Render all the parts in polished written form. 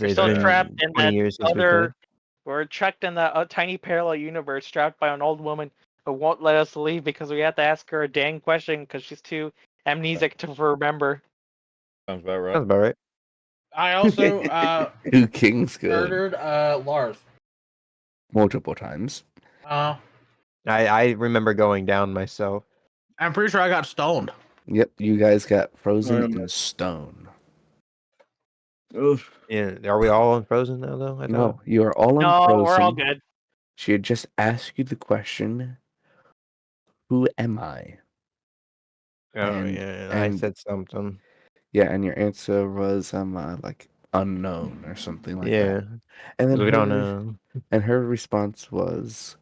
We're It's still been trapped in 20 that years since we other. played. We're trapped in that tiny parallel universe, trapped by an old woman who won't let us leave because we have to ask her a dang question because she's too amnesic to remember. Sounds about right. Sounds about right. I also Two kings good. murdered Lars. Multiple times. I remember going down myself. I'm pretty sure I got stoned. Yep, you guys got frozen in stone. Oof. Yeah, are we all unfrozen now though? I No, thought. you are all No, unfrozen. we're all good. She had just asked you the question, who am I? Oh And- yeah, I and- said something. Yeah, and your answer was like unknown or something like Yeah, that. And then we don't her- know. And her response was,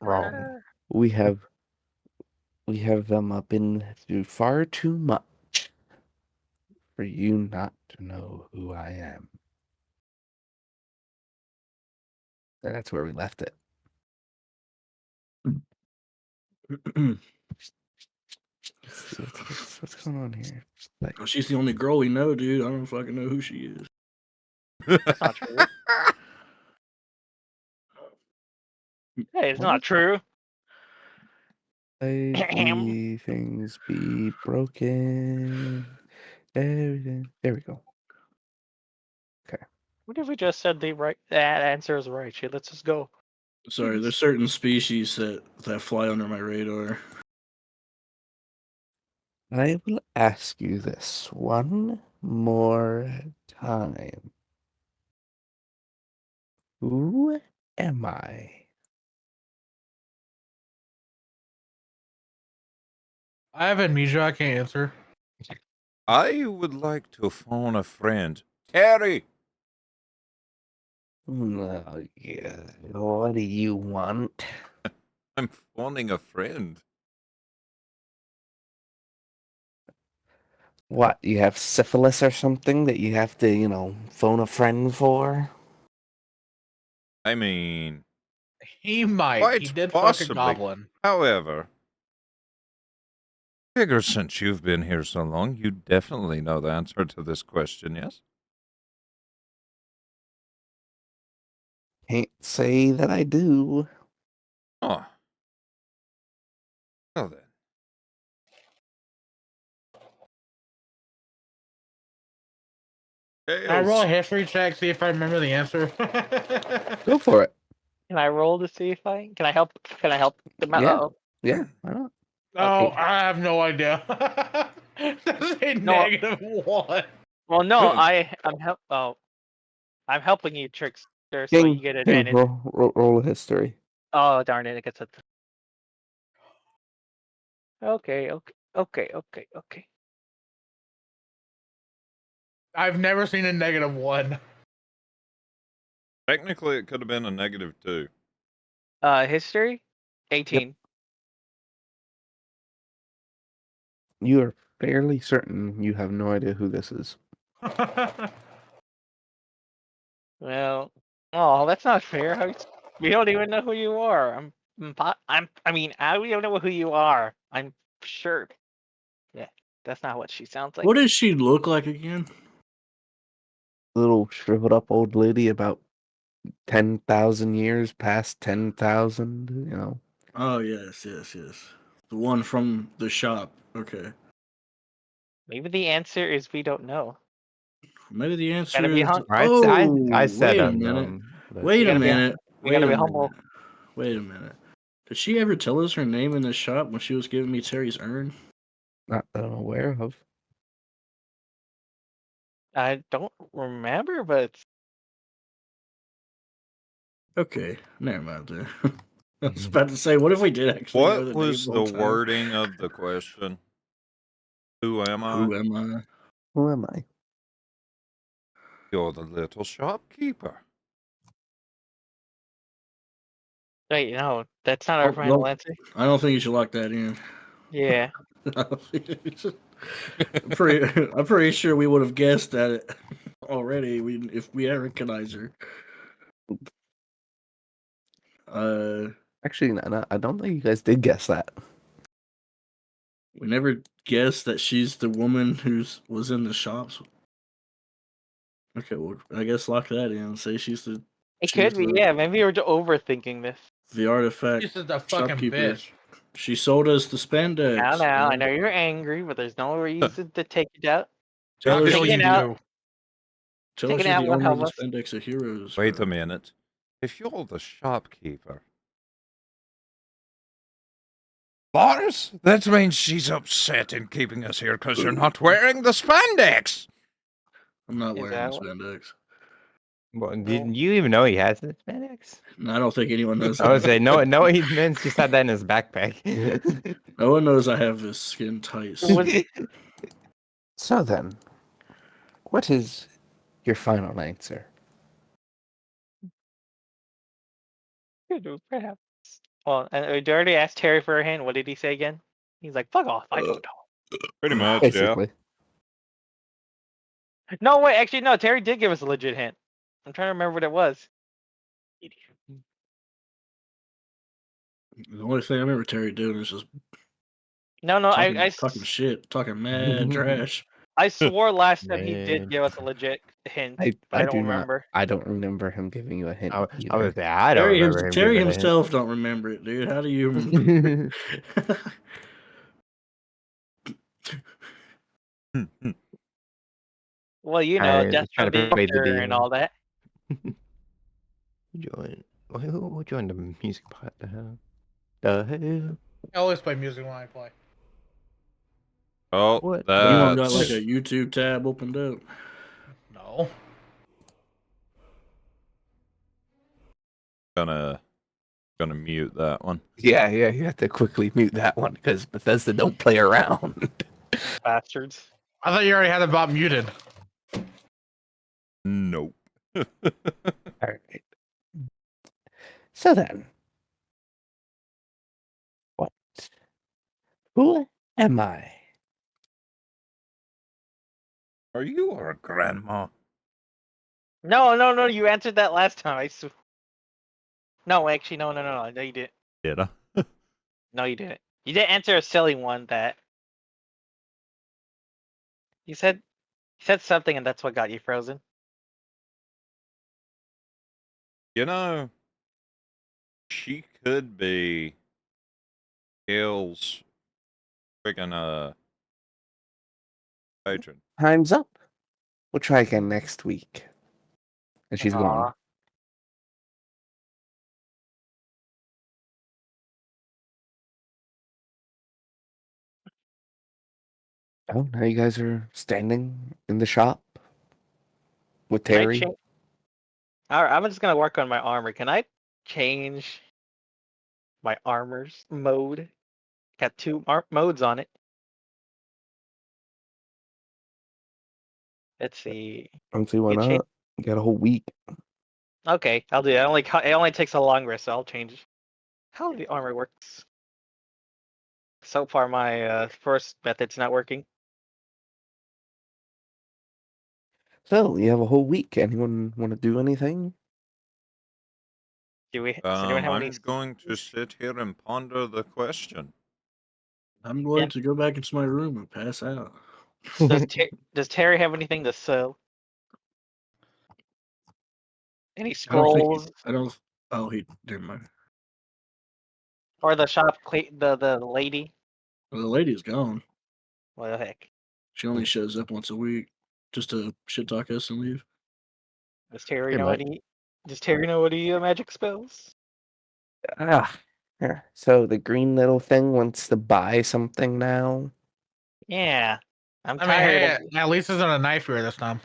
Wrong. we have been through far too much for you not to know who I am. And that's where we left it. What's going on here? Like, Oh, she's the only girl we know, dude. I don't fucking know who she is. That's not true. Hey, it's not true. lately things be broken. Everything. There we go. What if we just said that answer is right? Shit, let's just go. Sorry, there's certain species that fly under my radar. I will ask you this one more time. Who am I? I have amnesia. I can't answer. I would like to phone a friend. Terry! Oh, yeah. What do you want? I'm phoning a friend. What, you have syphilis or something that you have to, phone a friend for? I mean, He might. quite He did possibly. fuck a goblin. However, figure since you've been here so long, you definitely know the answer to this question, yes? Can't say that I do. Oh. Well then. Can I roll a history check, see if I remember the answer? Go for it. Can I roll to see if I can I help? Can I help them out? Yeah. Uh-oh. Yeah, why not? Oh, Okay. I have no idea. That's a No. -1. Well, no, I'm helping you, Trickster, so King, you get King, advantage. roll a history. Oh darn it! It gets a. Okay. I've never seen a -1. Technically, it could have been a -2. History, 18. You are fairly certain you have no idea who this is. Well, oh, that's not fair. We don't even know who you are. We don't know who you are. I'm sure. Yeah, that's not what she sounds like. What does she look like again? Little shriveled up old lady about 10,000 years past 10,000. Oh, yes. The one from the shop. Okay. Maybe the answer is we don't know. Maybe the answer Gotta be is. hum- I said wait a unknown. minute. But Wait a gotta be- minute. we gotta be humble. Wait a minute. Did she ever tell us her name in the shop when she was giving me Terry's urn? Not that I'm aware of. I don't remember, but Okay, never mind then. I was about to say, what if we did actually know the What was name the one time? wording of the question? Who am I? Who am I? Who am I? You're the little shopkeeper. wait, no, that's not our Oh, final well- answer. I don't think you should lock that in. Yeah. I'm pretty sure we would have guessed at it already. If we had recognized her. Actually, no, I don't think you guys did guess that. We never guessed that she's the woman who was in the shops. Okay, well, I guess lock that in. Say she's the It she's could be, the, yeah. Maybe we're just overthinking this. the artifact This is a fucking shopkeeper. bitch. She sold us the spandex. Now, I man. know you're angry, but there's no reason to take it out. Tell How her can Take she's, it you out. do? tell her Taking she's out the won't owner of help the us. spandex of heroes. Wait a bro. minute. If you're the shopkeeper, Boris, that means she's upset in keeping us here because you're not wearing the spandex. I'm not Is wearing that the what- spandex. Well, did you even know he has the spandex? No, I don't think anyone knows. I would that. say no. He meant just had that in his backpack. No one knows I have this skin tight. Was- So then, what is your final answer? Perhaps. Well, and we already asked Terry for a hint. What did he say again? He's like, "Fuck off! I don't know." Pretty much, yeah. Basically. No, wait. Actually, no. Terry did give us a legit hint. I'm trying to remember what it was. The only thing I remember Terry doing is just No, talking, talking shit, talking mad trash. I swore last time he did Man. give us a legit hint, I but I don't do not. remember. I don't remember him giving you a hint. I was either. say I don't remember him. Terry giving a hint. himself don't remember it, dude. How do you remember? Well, you know, Alright, death trying from to the persuade the actor and demon. all that. Join. Who joined the music pot? The hell? The hell? I always play music when I play. Oh, What? Anyone got like that's a YouTube tab opened up? No. gonna mute that one. Yeah, you have to quickly mute that one because Bethesda don't play around. Bastards. I thought you already had the bot muted. Nope. All right. So then, what? Who am I? Are you our grandma? No. You answered that last time. No, actually, no. No, you didn't. Did I? No, you didn't. You didn't answer a silly one that you said something, and that's what got you frozen. You know, she could be Gail's freaking patron. Time's up. We'll try again next week. And she's gone. Aw. Oh, now you guys are standing in the shop with Can I Terry. change? All right, I'm just gonna work on my armor. Can I change my armor's mode? Got two modes on it. Let's see. Don't see why You change- not. You got a whole week. Okay, I'll do it. It only takes a long rest, so I'll change how the armor works. So far, my first method's not working. So you have a whole week. Anyone want to do anything? Does anyone have any? I'm going to sit here and ponder the question. I'm going to go back into my room and pass out. Does Terry have anything to sell? Any I don't scrolls think. I don't. Oh, he. Never mind. or the shop? The lady? Well, the lady's gone. What the heck? She only shows up once a week just to shit talk us and leave. Does Terry Pretty know much. any? Does Terry know any magic spells? Yeah. So the green little thing wants to buy something now. Yeah, I'm I mean, tired hey, of. at least it's not a knife here this time.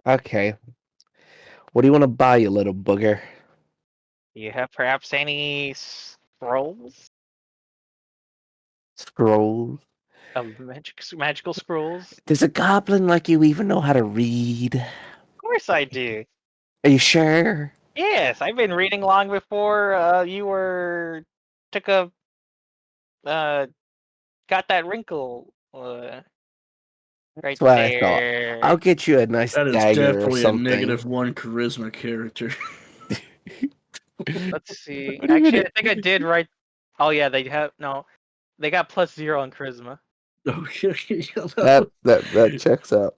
Okay. What do you want to buy, you little booger? Do you have perhaps any scrolls Scrolls. of magical scrolls? Does a goblin like you even know how to read? Of course I do. Are you sure? Yes, I've been reading long before you took a got that wrinkle right That's what I thought. there. I'll get you a nice That is dagger or definitely a something. -1 charisma character. Let's see. What do you Actually, mean? I think I did write. Oh yeah, they have no. They got +0 on charisma. Okay. That checks out.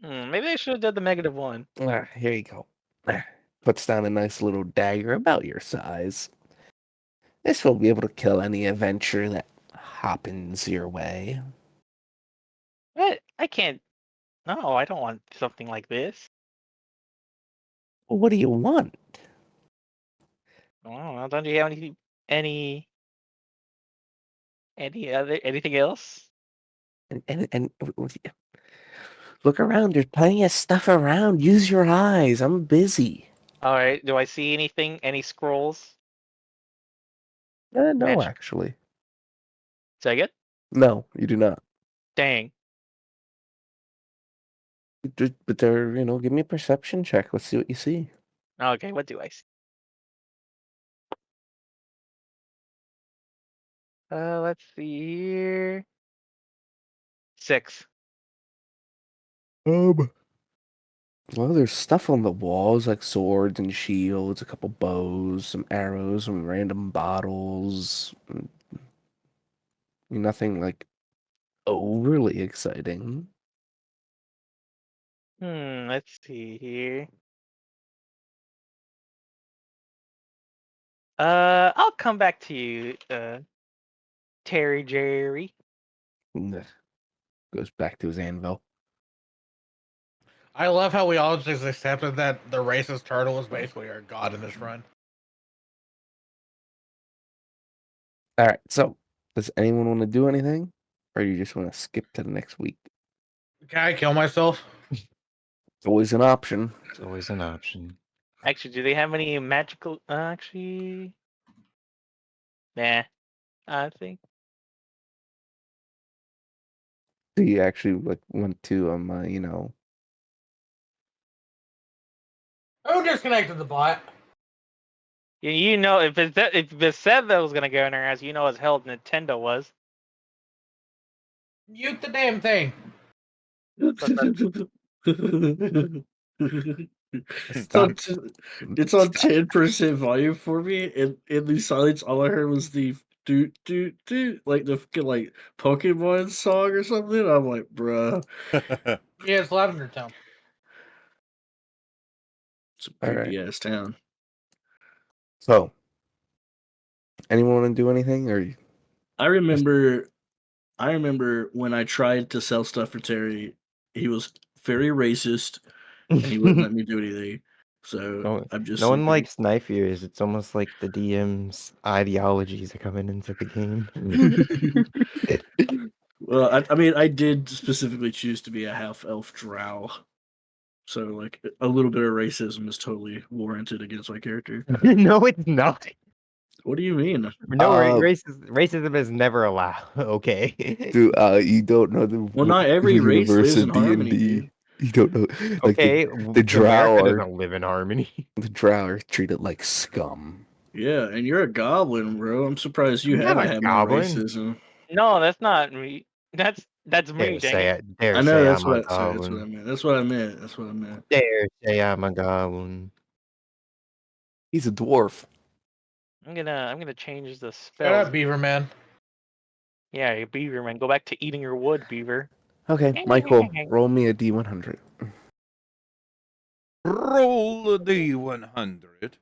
Maybe I should have done the -1. Here you go. Puts down a nice little dagger about your size. This will be able to kill any adventure that happens your way. What? I can't. No, I don't want something like this. Well, what do you want? I don't know. Don't you have anything else? And look around. There's plenty of stuff around. Use your eyes. I'm busy. All right. Do I see anything? Any scrolls? No, Magic. actually. Say it. No, you do not. Dang. But they're, give me a perception check. Let's see what you see. Okay. What do I see? Let's see here. 6. Well, there's stuff on the walls like swords and shields, a couple bows, some arrows, some random bottles. Nothing like overly exciting. Let's see here. I'll come back to you, Terry Jerry. Nah, goes back to his anvil. I love how we all just accepted that the racist turtle was basically our god in this run. All right, so does anyone want to do anything? Or you just want to skip to the next week? Can I kill myself? It's always an option. It's always an option. Actually, do they have any magical? Actually, nah. I think. Do you actually want to Who disconnected the bot? You know, if it said that was gonna go in her ass, you know as hell Nintendo was. Mute the damn thing. It's Stop. on, it's on 10% volume for me, and in the silence, all I heard was the do do do, like the fucking, like Pokemon song or something. I'm like, bruh, Yeah, it's Lavender Town. it's a All right. creepy ass town. So, anyone want to do anything? Or I remember when I tried to sell stuff for Terry, he was very racist and he wouldn't let me do anything. So No, I'm just no one sleeping. likes knife ears. It's almost like the DM's ideologies are coming into the game. Well, I mean, I did specifically choose to be a half elf drow. So, like, a little bit of racism is totally warranted against my character. No, it's not. What do you mean? No, Uh, racism is never allowed. Okay. you don't know the Well, not every race universe lives in of harmony, D&D. dude. You don't know, like Okay, the drow America are doesn't live in harmony. treated like scum. Yeah, and you're a goblin, bro. I'm surprised you I'm not haven't a had more goblin. racism. No, that's not me. That's me. Dare Dang say it. it. Dare I know say that's I'm what a I said. That's what I goblin. meant. That's what I meant. That's what I meant. Dare say I'm a goblin. He's a dwarf. I'm gonna change the Shut spells. up, Beaver Man. Yeah, you beaver man. Go back to eating your wood, beaver. Okay, Michael, roll me a D100. Roll a D100.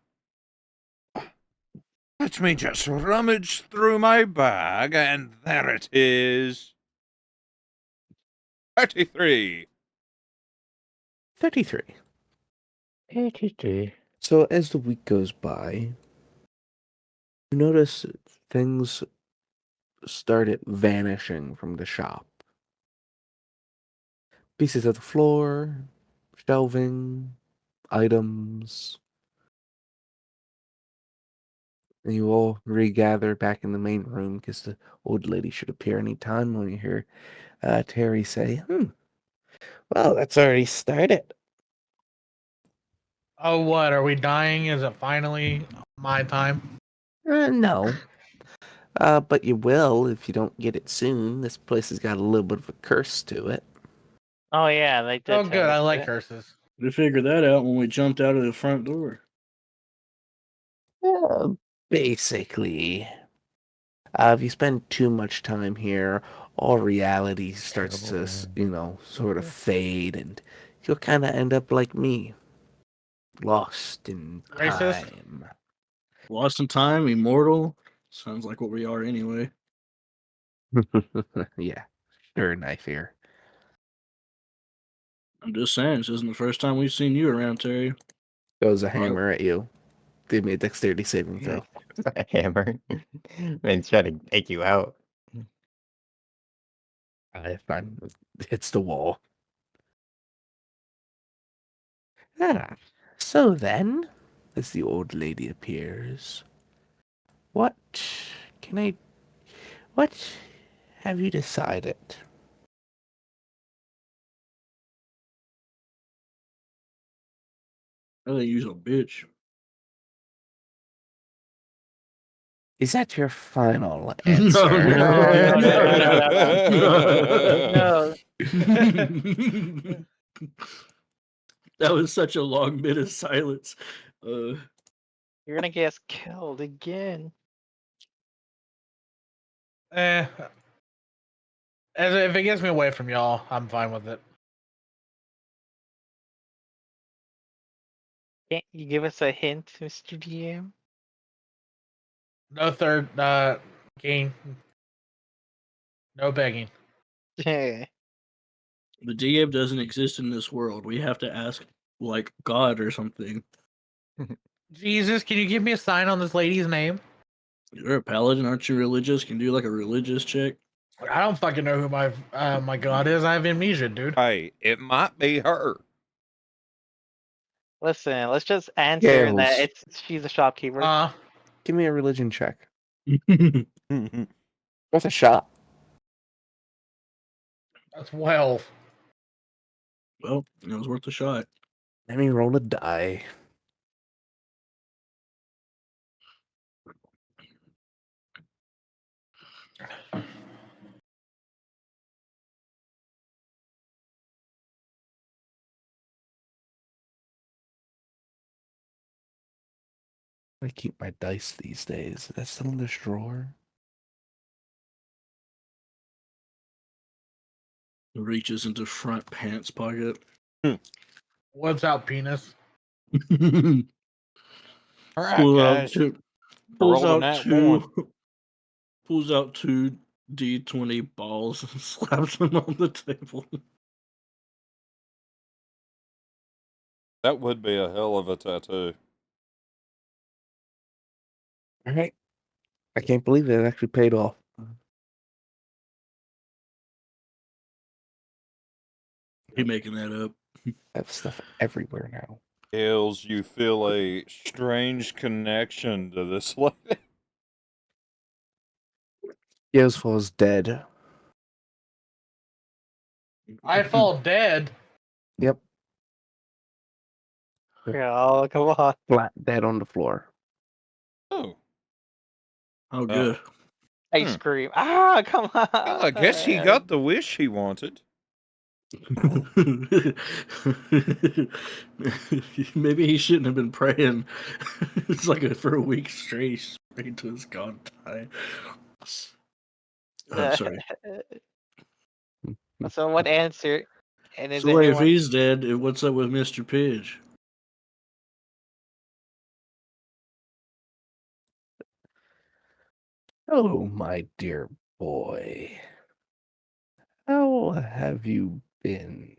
Let me just rummage through my bag, and there it is. 33. 33. 83. So as the week goes by, you notice things started vanishing from the shop. Pieces of the floor, shelving, items. And you all regather back in the main room because the old lady should appear any time when you hear Terry say, well, that's already started. Oh, what? Are we dying? Is it finally my time? No. But you will if you don't get it soon. This place has got a little bit of a curse to it. Oh yeah, they did Oh, tell good. me I like that. curses. We figured that out when we jumped out of the front door. Basically. If you spend too much time here, all reality starts to, sort of fade, and you'll kind of end up like me, lost in Racist? time. Lost in time, immortal. Sounds like what we are anyway. Yeah, sure, knife here. I'm just saying, this isn't the first time we've seen you around, Terry. Goes a hammer at you. Give me a dexterity saving throw. A hammer. Man's trying to take you out. Fine. Hits the wall. Ah, so then, as the old lady appears, what can I? What have you decided? I think you're a bitch. Is that your final No, answer? No. That was such a long bit of silence. You're gonna get us killed again. Eh. If it gets me away from y'all, I'm fine with it. Can't you give us a hint, Mr. DM? No third game. No begging. The DM doesn't exist in this world. We have to ask, like, God or something. Jesus, can you give me a sign on this lady's name? You're a paladin, aren't you religious? Can you do like a religious check? I don't fucking know who my god is. I have amnesia, dude. Hey, it might be her. Listen, let's just answer that Gales, she's a shopkeeper. give me a religion check. Mhm. Worth a shot. That's 12. Well, it was worth a shot. Let me roll a die. I keep my dice these days. That's still in this drawer. Reaches into front pants pocket. Whips out penis. All right, Pull out guys. two. Rolled a nat one. Pulls out two D20 balls and slaps them on the table. That would be a hell of a tattoo. All right. I can't believe it actually paid off. You making that up? I have stuff everywhere now. Gales, you feel a strange connection to this lady. Gales falls dead. I fall dead. Yep. Oh, come on. Flat dead on the floor. Oh. Oh, good. I scream. Ah, come on. Well, I guess he got the wish he wanted. Maybe he shouldn't have been praying. It's like for a week straight, straight to his god die. I'm sorry. So what answer? And is So wait, if anyone? he's dead, what's up with Mr. Pidge? Oh, my dear boy. How have you been?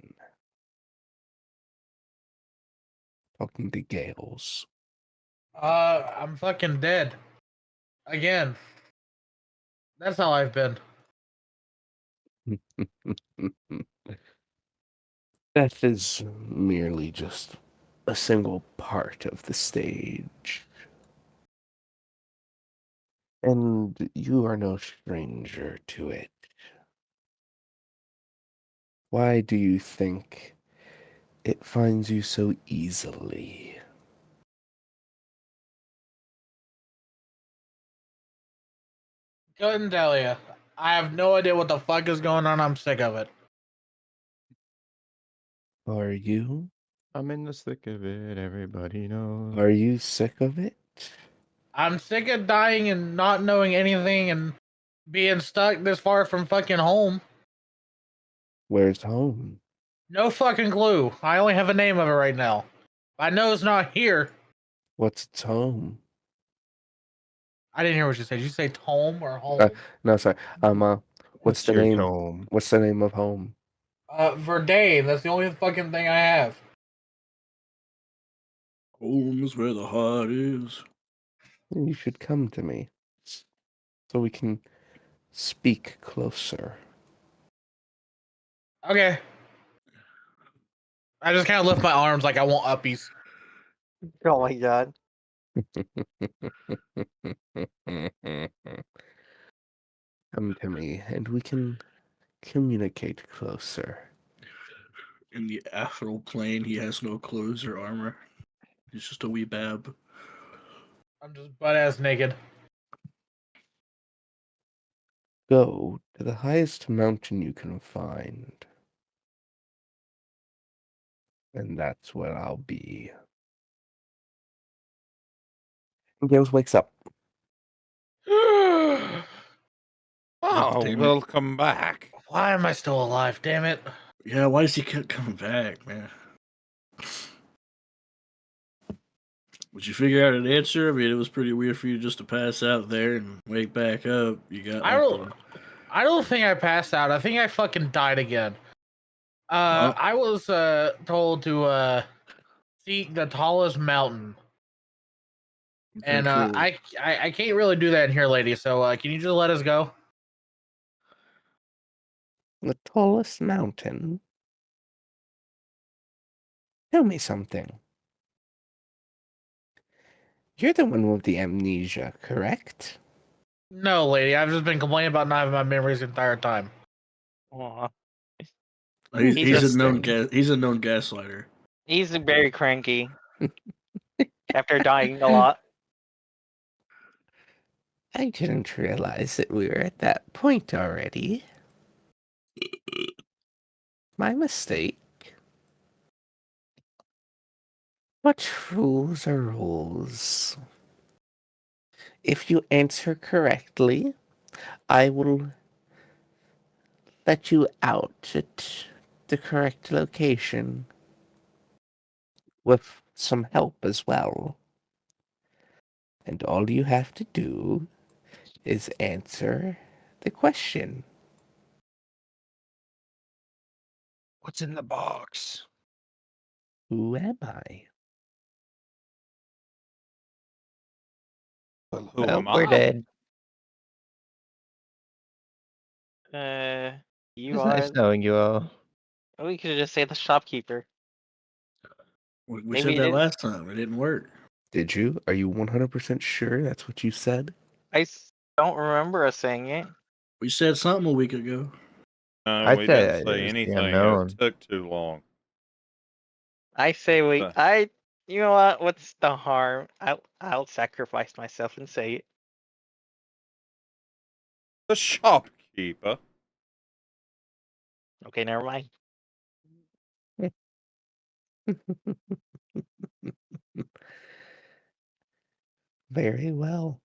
Talking to Gales. I'm fucking dead. Again. That's how I've been. Death is merely just a single part of the stage. And you are no stranger to it. Why do you think it finds you so easily? Couldn't tell you. I have no idea what the fuck is going on. I'm sick of it. Are you? I'm in the thick of it, everybody knows. Are you sick of it? I'm sick of dying and not knowing anything and being stuck this far from fucking home. Where's home? No fucking clue. I only have a name of it right now. I know it's not here. What's its home? I didn't hear what you said. Did you say home or home? No, sorry. What's the your name? home? What's the name of home? Verdane. That's the only fucking thing I have. Home is where the heart is. You should come to me so we can speak closer. Okay. I just kind of lift my arms like I want uppies. Oh my god. Come to me and we can communicate closer. In the astral plane, he has no clothes or armor. He's just a wee bab. I'm just butt ass naked. Go to the highest mountain you can find. And that's where I'll be. And Gales wakes up. Oh, damn it. welcome back. Why am I still alive? Damn it. Yeah, why does he keep coming back, man? Would you figure out an answer? I mean, it was pretty weird for you just to pass out there and wake back up. You got I like don't. I don't think I passed out. I think I fucking died again. Oh. I was told to seek the tallest mountain, and cool. I can't really do that in here, lady. So can you just let us go? The tallest mountain. Tell me something. You're the one with the amnesia, correct? No, lady. I've just been complaining about not having my memories the entire time. Aw. He's a known Interesting. he's a known gaslighter. He's very cranky after dying a lot. I didn't realize that we were at that point already. My mistake. But rules are rules. If you answer correctly, I will let you out at the correct location. With some help as well. And all you have to do is answer the question. What's in the box? Who am I? Well, who Well, am we're I? dead. You It's are. nice knowing you all. We could just say the shopkeeper. We Maybe said it that is. last time. It didn't work. Did you? Are you 100% sure that's what you said? Don't remember us saying it. We said something a week ago. No, I'd we didn't say it say was the anything. It unknown. took too long. I say we. Uh. You know what? What's the harm? I'll sacrifice myself and say it. The shopkeeper. Okay, never mind. Very well.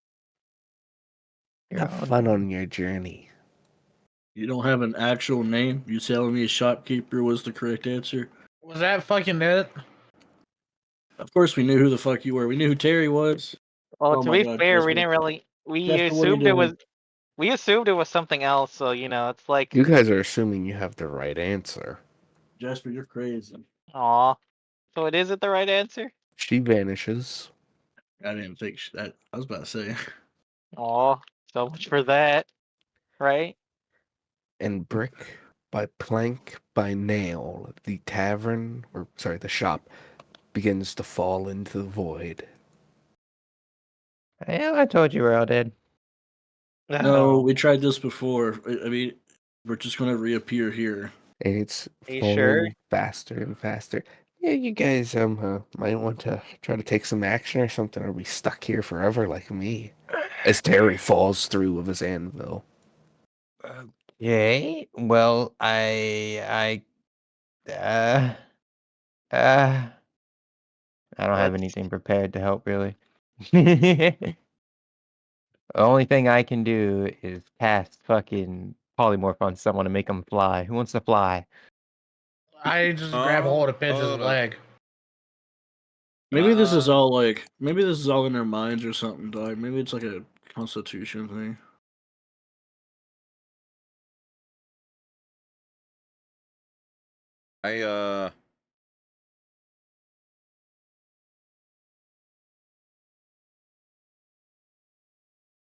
You're Have all fun dead. on your journey. You don't have an actual name? You telling me a shopkeeper was the correct answer? Was that fucking it? Of course we knew who the fuck you were. We knew who Terry was. Well, Oh to my be god, fair, we Jasper. didn't really. We Jasper, what are you assumed it was. doing? We assumed it was something else. So it's like, You guys are assuming you have the right answer. Jasper, you're crazy. aw. So it isn't the right answer. She vanishes. I didn't think that. I was about to say. Aw. So much for that, right? And brick by plank by nail, the tavern, or sorry, the shop, begins to fall into the void. Yeah, I told you we're all dead. No, Oh, we tried this before. I mean, we're just gonna reappear here. And it's are you sure? falling faster and faster. Yeah, you guys might want to try to take some action or something, or be stuck here forever like me. As Terry falls through with his anvil. Okay. Well, uh, uh, I don't have Let's. anything prepared to help really. The only thing I can do is cast fucking polymorph on someone to make them fly. Who wants to fly? I just grab hold of Pidge's leg. Maybe this is all like maybe this is all in their minds or something, dog. Maybe it's like a constitution thing.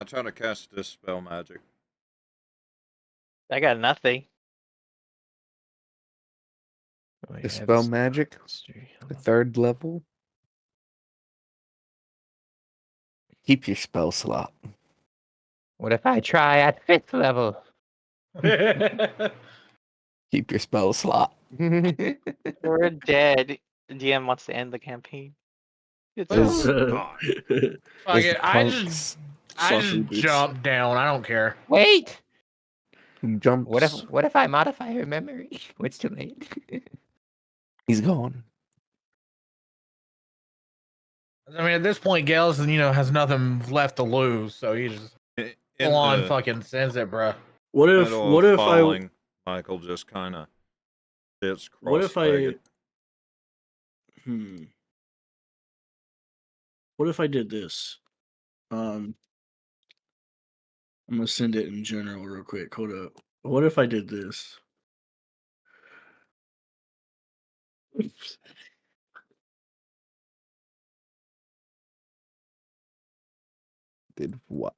I try to cast Dispel Magic. I got nothing. Oh, yeah, Dispel this- magic, the 3rd level. Keep your spell slot. What if I try at 5th level? Keep your spell slot. We're dead. The DM wants to end the campaign. It's Is- over. God. Fuck Is it. the I Punk's Saucy just boots. jump down. I don't care. Wait! jumps. What if I modify her memory? It's too late. He's gone. I mean, at this point, Gales, has nothing left to lose, so he just In full on the fucking sends it, bruh. What if middle what of if falling, Michael just kind of sits what if I cross-legged. what if I did this? I'm gonna send it in general real quick. Hold up. What if I did this? Did what?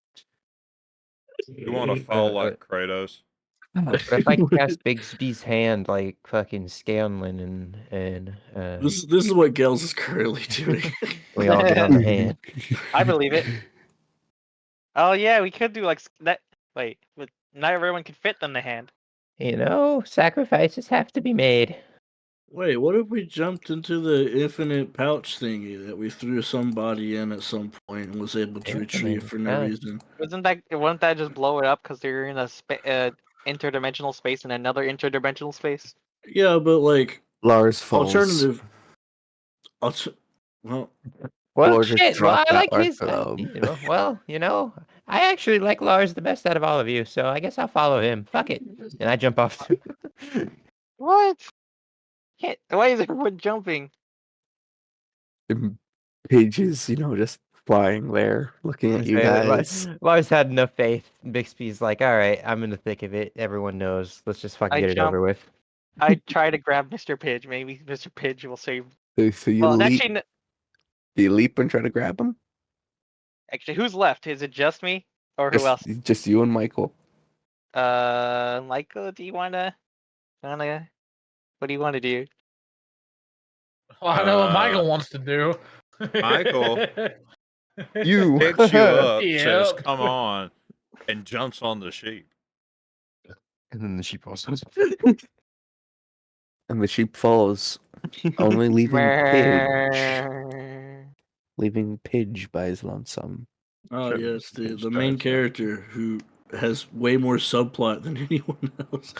You want to fall like Kratos? What if I cast Bigsby's hand like fucking Scanlan and This is what Gels is currently doing. we all get on the hand? I believe it. Oh yeah, we could do like that. Wait, but not everyone can fit in the hand. You know, sacrifices have to be made. Wait, what if we jumped into the infinite pouch thingy that we threw somebody in at some point and was able to retrieve Infinite for no pouch. reason? Wouldn't that just blow it up because they're in a interdimensional space and another interdimensional space? Yeah, but like Lars falls. alternative. Well, Well, Or just shit. Well, drop I that like his. Archelon. I actually like Lars the best out of all of you, so I guess I'll follow him. Fuck it, and I jump off. What? Why is everyone jumping? And Pages, just flying there, looking at you guys. Lars had enough faith. Bixby's like, all right, I'm in the thick of it. Everyone knows. Let's just fucking I get it jump. over with. I try to grab Mr. Pidge. Maybe Mr. Pidge will save. So you Well, leap. actually, Do you leap and try to grab him? who's left? Is it just me or who else? Just you and Michael. Michael, do you wanna? What do you want to do? Well, I know what Michael wants to do. Michael You. picks you up, says, Yep. "Come on," and jumps on the sheep. And then the sheep also. And the sheep follows, only leaving Pidge. Leaving Pidge by his lonesome. oh Sure, yes, the Pidge main drives character who has way more subplot than anyone else.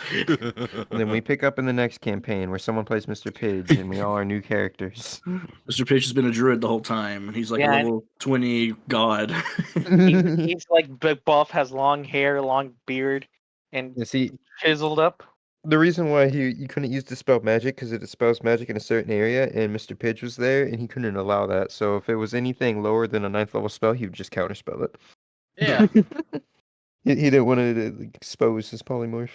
And then we pick up in the next campaign where someone plays Mr. Pidge and we all are new characters. Mr. Pidge has been a druid the whole time, and he's like Yeah, a level 20 god. He's like big buff, has long hair, long beard, and You see, chiseled up. the reason why you couldn't use Dispel Magic because it dispels magic in a certain area, and Mr. Pidge was there, and he couldn't allow that. So if it was anything lower than a 9th level spell, he would just counterspell it. Yeah. He didn't want to expose his polymorph.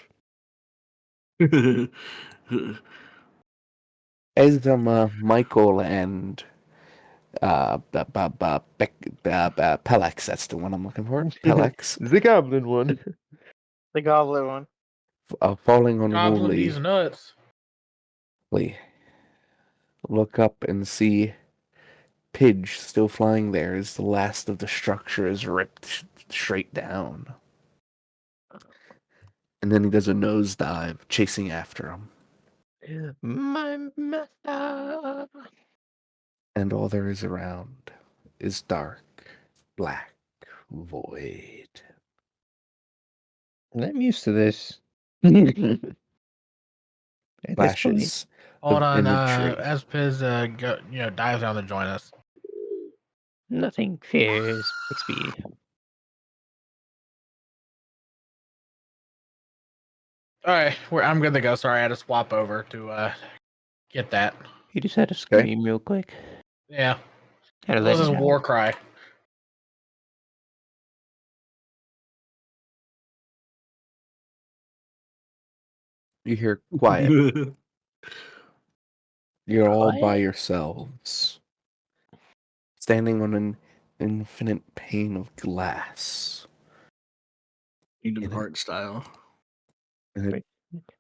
As Michael and Pelex, that's the one I'm looking for. Pelex, The goblin one. The goblet one. falling Goblin, unruly. these nuts. Look up and see Pidge still flying there as the last of the structure is ripped straight down. And then he does a nosedive, chasing after him. My master. And all there is around is dark, black void. I'm used to this. At this point, Flashes Hold of on, imagery. Espiz, dives down to join us. nothing fears Bixby. All right, I'm good to go. Sorry, I had to swap over to get that. He just had to scream real quick. Yeah, Had to it let was his him know. war cry. You hear quiet. You're all by yourselves, standing on an infinite pane of glass Kingdom in Hearts style. a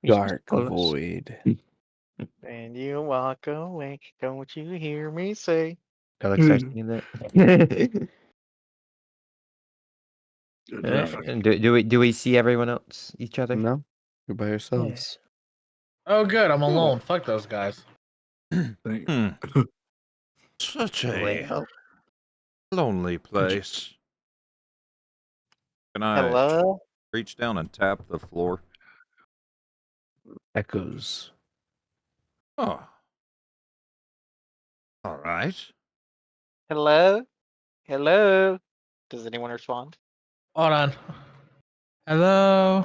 You're dark supposed to pull us. void. And you walk away. Don't you hear me say? Alex starts singing that. And do we see everyone else? Each other? No, you're by yourselves. Oh, good. I'm Cool. alone. Fuck those guys. Thank- Hmm. Such a Well, lonely place. Can I Hello? reach down and tap the floor? Echoes. Oh. All right. Hello? Hello? Does anyone respond? Hold on. Hello.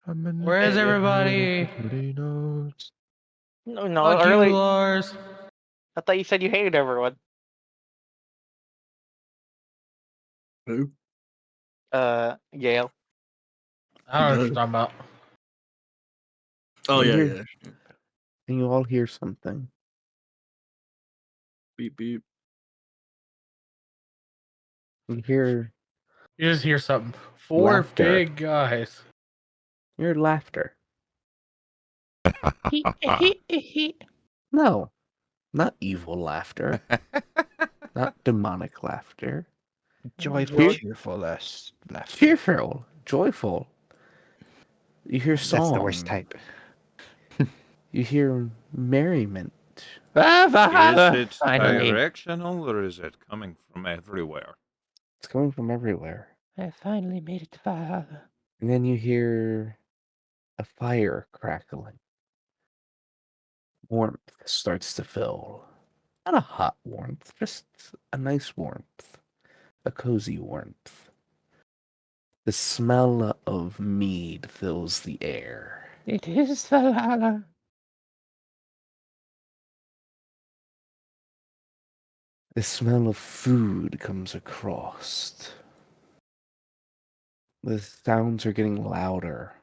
Where is Hey, everybody? no, Fuck you, early. Lars. I thought you said you hated everyone. Who? Gale. I don't know what you're talking about. Oh You yeah, hear- yeah. And you all hear something. Beep beep. You hear You just hear something. Four Laughter. big guys. your laughter. No, not evil laughter. Not demonic laughter. joyful, Here- cheerful laughter. Cheerful, joyful. You hear That's the worst song. type. You hear merriment. Is it Finally. directional or is it coming from everywhere? It's coming from everywhere. I finally made it to Valhalla. And then you hear a fire crackling. Warmth starts to fill. Not a hot warmth, just a nice warmth. A cozy warmth. The smell of mead fills the air. It is Valhalla. The smell of food comes across. The sounds are getting louder.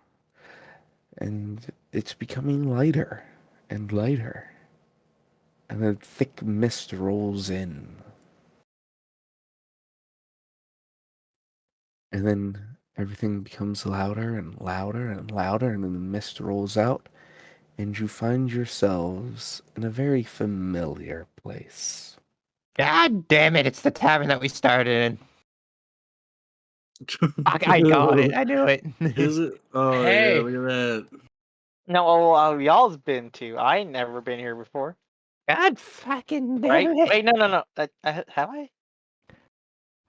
And it's becoming lighter and lighter. And a thick mist rolls in. And then everything becomes louder and louder and louder, and then the mist rolls out, and you find yourselves in a very familiar place. God damn it, it's the tavern that we started in. I got it. I knew it. Is it? Oh Hey. yeah, look at that. No, y'all's been to. I ain't never been here before. God fucking damn Right? it. Wait, no. Have I?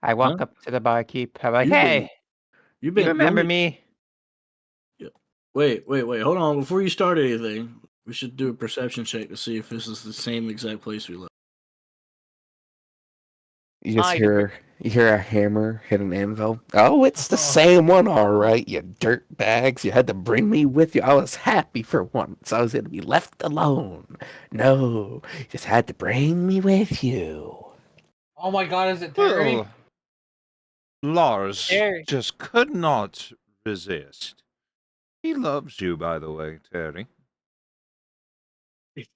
I walk Huh? up to the barkeep. I'm like, You've been- hey, You've you been. remember let me? Wait. Hold on. Before you start anything, we should do a perception check to see if this is the same exact place we left. You just I hear a hammer hit an anvil. Oh, it's the same one, all right, you dirt bags. You had to bring me with you. I was happy for once. I was going to be left alone. No, you just had to bring me with you. Oh my god, is it Terry? Well, Lars Terry. just could not resist. He loves you, by the way, Terry.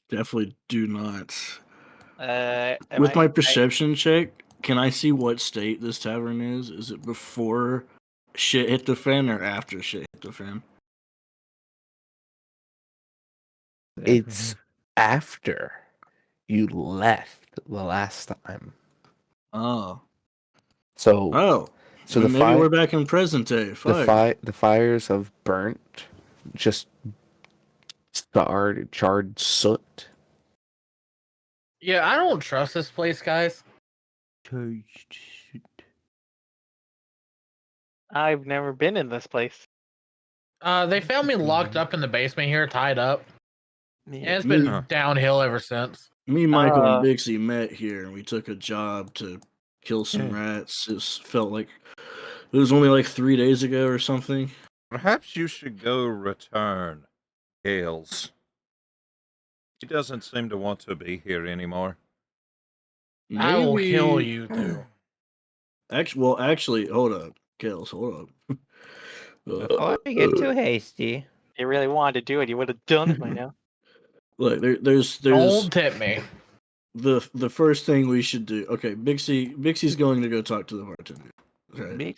Definitely do not. Am With my I- perception check, can I see what state this tavern is? Is it before shit hit the fan or after shit hit the fan? It's after you left the last time. Oh. So, Oh. so Then the maybe we're fire, back in present day. the Fuck. the fires of burnt, just charred soot. Yeah, I don't trust this place, guys. I've never been in this place. They found me locked up in the basement here, tied up. And it's Me- been downhill ever since. Me, Michael, and Uh. Bixie met here, and we took a job to kill some rats. It felt like it was only like 3 days ago or something. Perhaps you should go return, Gales. He doesn't seem to want to be here anymore. I will kill Maybe- you too. Actually, hold up, Kels, hold up. Before you get too hasty. If you really wanted to do it, you would have done it by now. Look, there's Don't tip me. the first thing we should do. Okay, Bixie's going to go talk to the bartender. Okay.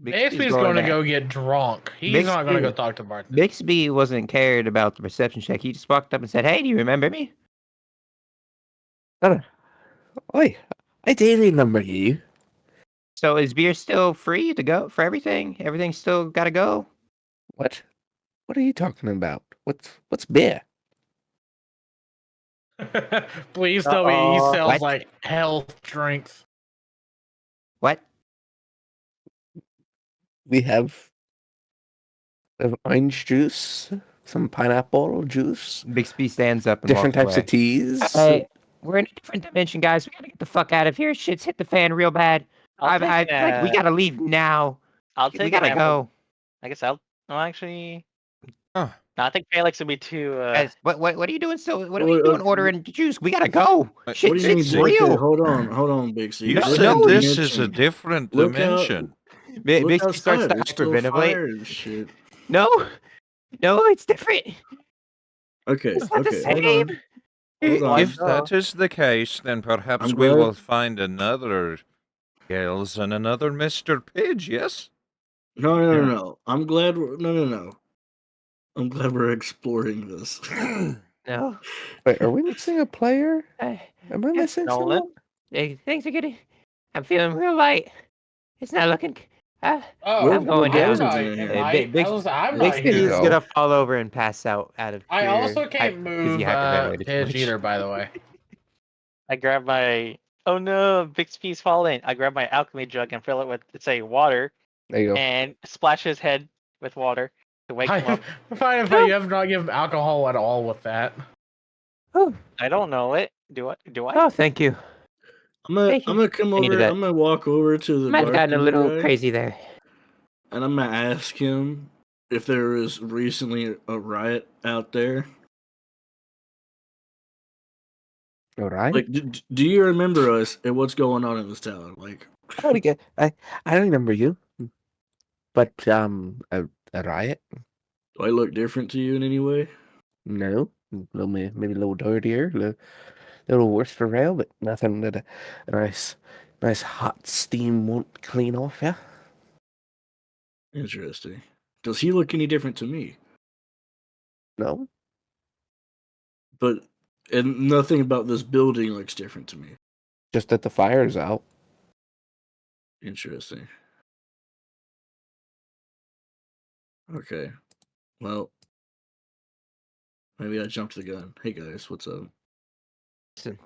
Bixby's going to go get drunk. He's not going to go talk to Barton. Bixby wasn't cared about the perception check. He just walked up and said, "Hey, do you remember me?" Oi, I do remember you. So is beer still free to go for everything? Everything's still got to go? What? What are you talking about? What's beer? Please tell me he Uh-oh. sells What? like health drinks. What? We have orange juice, some pineapple juice, Bixby stands up and different walks types away. of teas. Hey, we're in a different dimension, guys. We gotta get the fuck out of here. Shit's hit the fan real bad. I'll take Like, we gotta leave now. I'll We take gotta an go. I guess I'll. Well, actually, Huh. no, I think Felix would be too. Guys, what are you doing? So what are Wait, you doing? okay. ordering juice? We gotta go. What Shit, What do you mean? it's Okay, real. hold on, Bixie. You No, This said no, this is a dimension. different Look out- dimension. Look Bixby starts outside. to There's still hyperventilate. fire and shit. No, it's different. Okay, It's not the okay, hold same. on. Hold on. If that is the case, then perhaps I'm we glad- will find another Gales and another Mr. Pidge, yes? No. I'm glad. No. I'm glad we're exploring this. No. Wait, are we missing a player? Uh, Am I missing Nolan? someone? things are getting. I'm feeling real light. It's not looking. Oh, I'm going Gales down. is I'm in here. not Bixby here. is gonna fall over and pass out out of. I pure also can't because he move hyperventilated too Pidge much. either, by the way. I grab my. Oh no, Bixby's falling. I grab my alchemy jug and fill it with, say, water, There you go. and splash his head with water to wake him up. I find it funny you have not given alcohol at all with that. Oh, I don't know it. Do I? oh, thank you. Thank you. I'm gonna come I needed over. that. I'm gonna walk over to the Might have gotten a little bartender guy, crazy there. and I'm gonna ask him if there was recently a riot out there. All right. Like, do you remember us and what's going on in this town? Like, I don't remember you. But a riot? do I look different to you in any way? No. Maybe a little dirtier, a little worse for rail, but nothing that a nice hot steam won't clean off, yeah? Interesting. Does he look any different to me? No? But and nothing about this building looks different to me. Just that the fire's out. Interesting. Okay. Well, maybe I jumped the gun. Hey guys, what's up? Listen,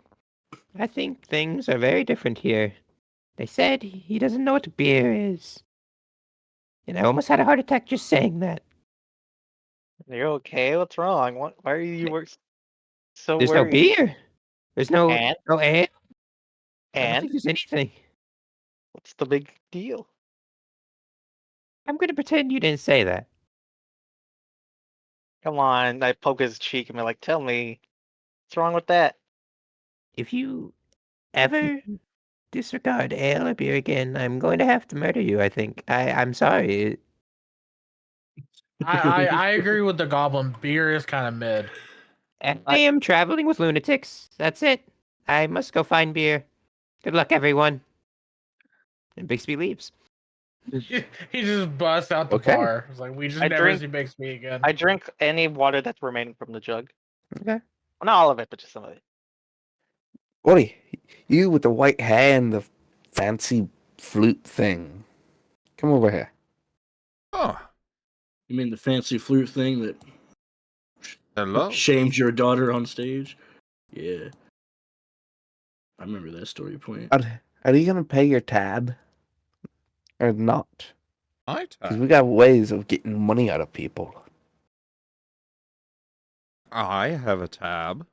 I think things are very different here. They said he doesn't know what beer is. And I almost had a heart attack just saying that. You're okay? What's wrong? Why are you so There's no worried? beer. There's no And? no ale. I don't And think there's anything. what's the big deal? I'm gonna pretend you didn't say that. Come on. I poke his cheek and be like, tell me, what's wrong with that? If you ever disregard ale or beer again, I'm going to have to murder you, I think. I'm sorry. I agree with the goblin. Beer is kind of mid. I am traveling with lunatics. That's it. I must go find beer. Good luck, everyone. And Bixby leaves. He just busts out the Okay. bar. It's like, we just I never drink- see Bixby again. I drink any water that's remaining from the jug. Okay. Well, not all of it, but just some of it. Ollie, you with the white hair and the fancy flute thing. Come over here. Oh, You mean the fancy flute thing that hello. shamed your daughter on stage? Yeah. I remember that story point. Are you gonna pay your tab? Or not? Hi, Because Ty. we got ways of getting money out of people. I have a tab.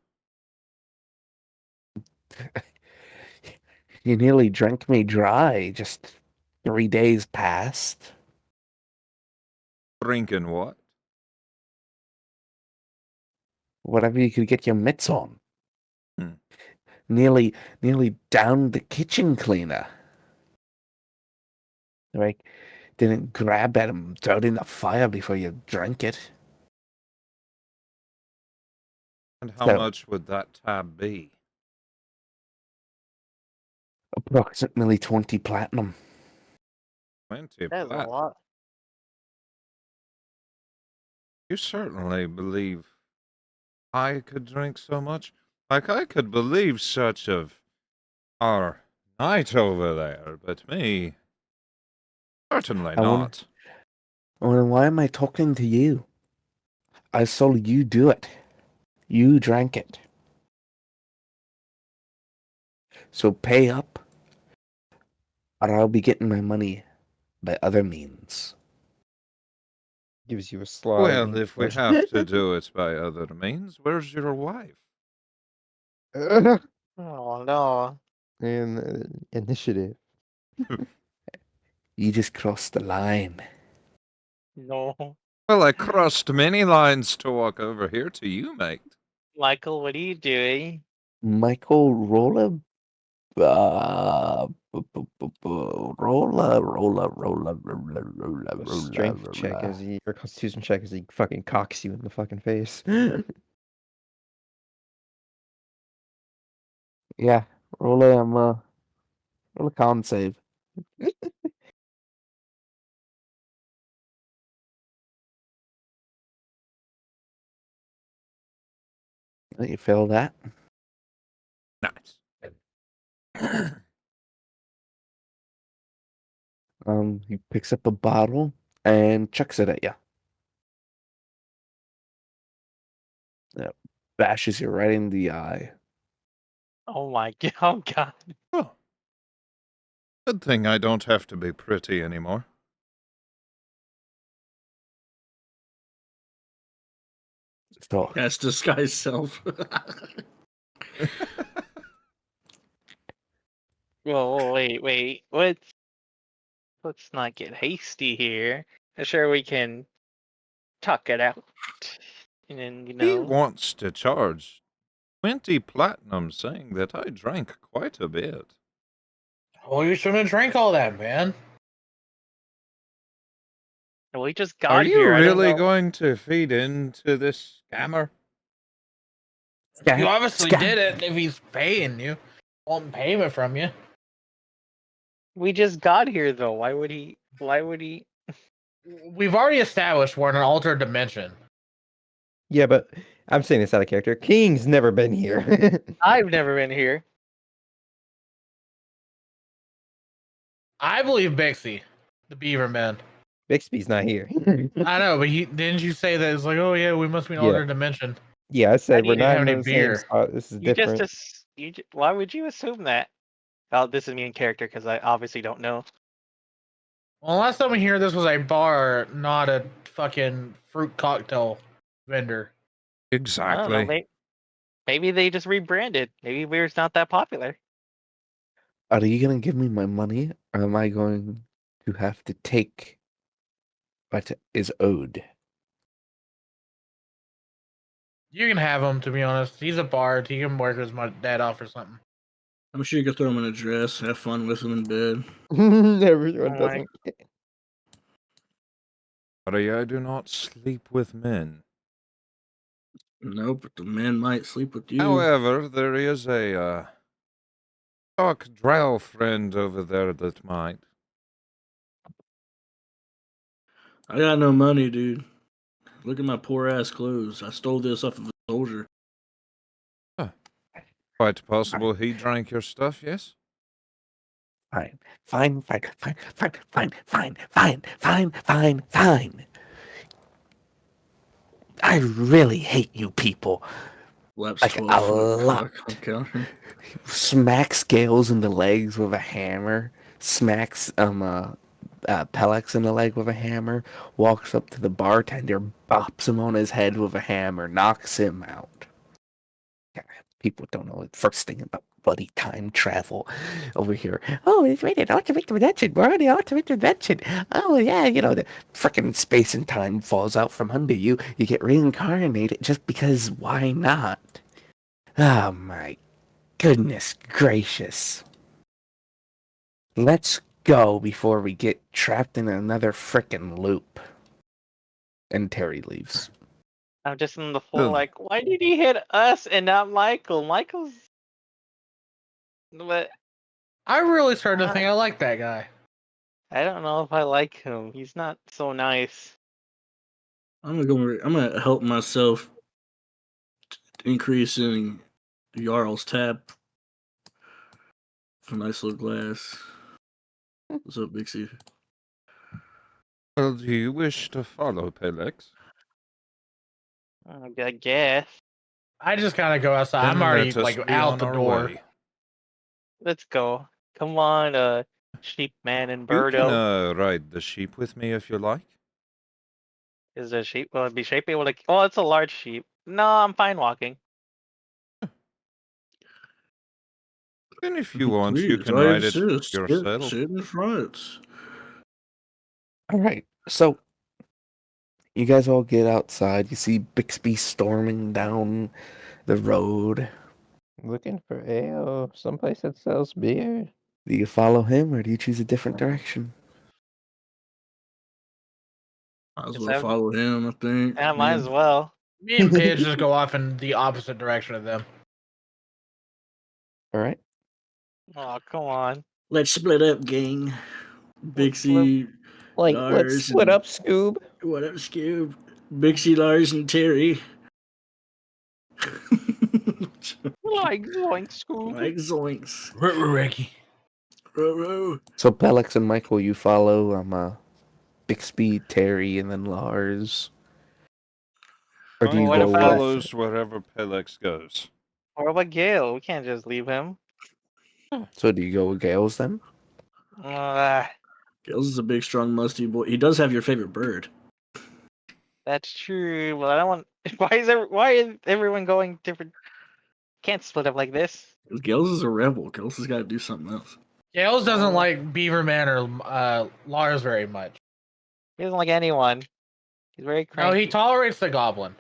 You nearly drank me dry just 3 days past. Drinking what? Whatever you could get your mitts on. Hmm. Nearly downed the kitchen cleaner. Like, didn't grab at him, throw it in the fire before you drank it. And how So, much would that tab be? approximately 20 platinum. 20 That is a plat. lot. You certainly believe I could drink so much? Like, I could believe such of our night over there, but me, certainly I wonder, not. why am I talking to you? I saw you do it. You drank it. So pay up, or I'll be getting my money by other means. Gives you a sly Well, wink. if we have to do it by other means, where's your wife? And Oh no. initiative. You just crossed the line. No. Well, I crossed many lines to walk over here to you, mate. Michael, what are you doing? Michael, roll a A strength check as he, or constitution check as he fucking cocks you in the fucking face. Yeah, roll a con save. You fail that. Nice. He picks up a bottle and chucks it at you. Bashes you right in the eye. Oh my god. Oh god. Oh, good thing I don't have to be pretty anymore. So That's disguised self. Whoa, wait. Let's not get hasty here. I'm sure we can talk it out. And then, He wants to charge 20 platinum, saying that I drank quite a bit. Well, you shouldn't have drank all that, man. we just Are got you here. I don't really know. going to feed into this scammer? You obviously did it if he's paying you. Want payment from you. We just got here though. Why would he? We've already established we're in an altered dimension. Yeah, but I'm saying this out of character. King's never been here. I've never been here. I believe Bixie, the Beaver Man. Bixby's not here. I know, but didn't you say that it's like, oh yeah, we must be in an Yeah. altered dimension. Yeah, I How said do we're you didn't not have in any the same beer. spot. This is You different. why would you assume that? Oh, this is me in character because I obviously don't know. Well, last time we hear this was a bar, not a fucking fruit cocktail vendor. I don't know. Exactly. Maybe they just rebranded. Maybe beer's not that popular. Are you gonna give me my money, or am I going to have to take what is owed? You can have him, to be honest. He's a bard. He can work his dad off or something. I'm sure you could throw him in a dress, have fun with him in bed. Everyone Oh doesn't. Sorry, I do not sleep with men. Nope, but the men might sleep with you. However, there is a dark drow friend over there that might. I got no money, dude. Look at my poor ass clothes. I stole this off of a soldier. Quite possible he drank your stuff, yes? Fine, fine, fine, fine, fine, fine, fine, fine, fine, fine, fine. I really hate you people. Laps Like 12-foot lot. cock on counter. Smacks Scales in the legs with a hammer. Smacks Pellex in the leg with a hammer. Walks up to the bartender, bops him on his head with a hammer, knocks him out. God, people don't know the first thing about buddy time travel over here. Oh, it's rated ultimate dimension. We're on the ultimate dimension. Oh yeah, the frickin' space and time falls out from under you. You get reincarnated just because why not? Oh my goodness gracious. Let's go before we get trapped in another frickin' loop. And Terry leaves. I'm just in the Oh. full like, why did he hit us and not Michael? Michael's. But I really started to think I like that guy. I don't know if I like him. He's not so nice. I'm gonna help myself increasing Jarl's tap. A nice little glass. What's up, Bixie? Well, do you wish to follow Pelex? I guess. I just kind of go outside. Then I'm already let us like be out on the our door. way. Let's go. Come on, sheep man and You can birdo. ride the sheep with me if you like. Is a sheep? Will it be sheep able to? Oh, it's a large sheep. No, I'm fine walking. And if you want, you Please, can I ride it insist. yourself. Sit in front. All right, so you guys all get outside. You see Bixby storming down the road. Looking for ale, someplace that sells beer. Do you follow him or do you choose a different direction? Might as Is well that? follow him, I think. Yeah, might as well. Me and Paige just go off in the opposite direction of them. All right. Oh, come on. Let's split up, gang. Let's flip. Bixie, Let's Lars, split and up, Scoob. what up, Scoob? Bixie, Lars, and Terry. Like zoink, Scoob. Like zoinks. Ricky. Row. So Pelex and Michael, you follow Bixby, Terry, and then Lars. Or do you what Michael go about? with? follows wherever Pelex goes. What about Gale? We can't just leave him. So do you go with Gales then? Uh, Gills is a big, strong, musty boy. He does have your favorite bird. that's true. But I don't want. Why is everyone going different? Can't split up like this. Gills is a rebel. Gills has got to do something else. Gales doesn't Oh. like Beaverman or Lars very much. He doesn't like anyone. He's very No, he cranky. tolerates the goblin.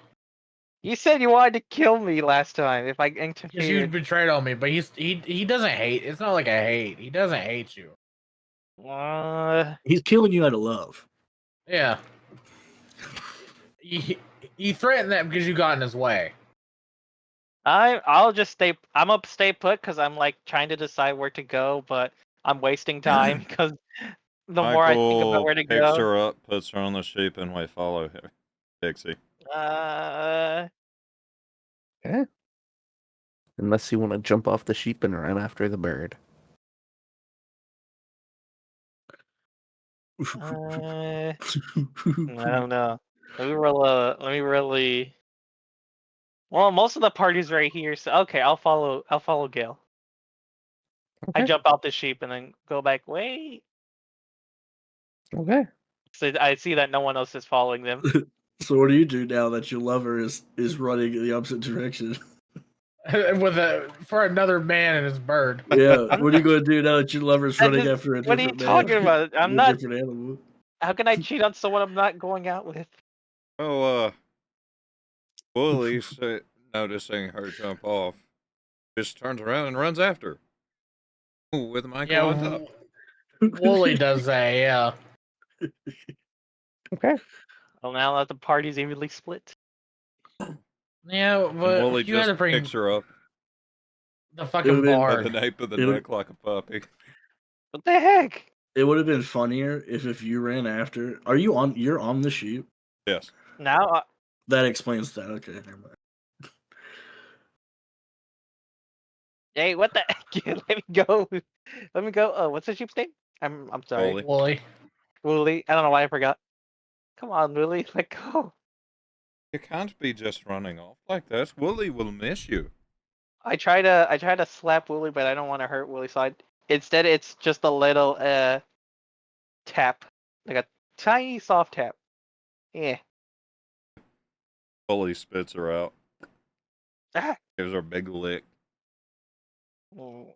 You said you wanted to kill me last time if I Because you interfered. betrayed on me, but he doesn't hate. It's not like a hate. He doesn't hate you. He's killing you out of love. Yeah. He threatened that because you got in his way. I'll just stay. I'm up, stay put because I'm like trying to decide where to go, but I'm wasting time because the more I think about Michael where to picks go. her up, puts her on the sheep, and we follow him. Dixie. Yeah. Unless you want to jump off the sheep and run after the bird. I don't know. Let me really. Well, most of the party's right here, so okay, I'll follow. I'll follow Gale. I Okay. jump out the sheep and then go back. Wait. Okay. So I see that no one else is following them. So what do you do now that your lover is running in the opposite direction? For another man and his bird. Yeah, I'm what are you going to do now that your lover's I running just. after a What are you different man? talking about? I'm A not. different animal. How can I cheat on someone I'm not going out with? Oh, Woolie's noticing her jump off, just turns around and runs after her. With Michael on top. Wooly does that, yeah. Okay. Well, now that the party's evenly split. Yeah, And but Woolie you had to just bring picks her up the fucking been- by the bard. nape of the It'll- neck like a puppy. What the heck? It would have been funnier if you ran after. Are you on? You're on the sheep. Yes. Now, That explains that. Okay, never mind. hey, what the heck? Let me go. Let me go. Oh, what's the sheep's name? I'm sorry. Woolie. Wooly. Wooly. I don't know why I forgot. Come on, Wooly. Let go. You can't be just running off like this. Woolie will miss you. I try to slap Wooly, but I don't want to hurt Wooly, so instead it's just a little tap, like a tiny soft tap. Yeah. Woolie spits her out. Ah. Gives her a big lick. Mm.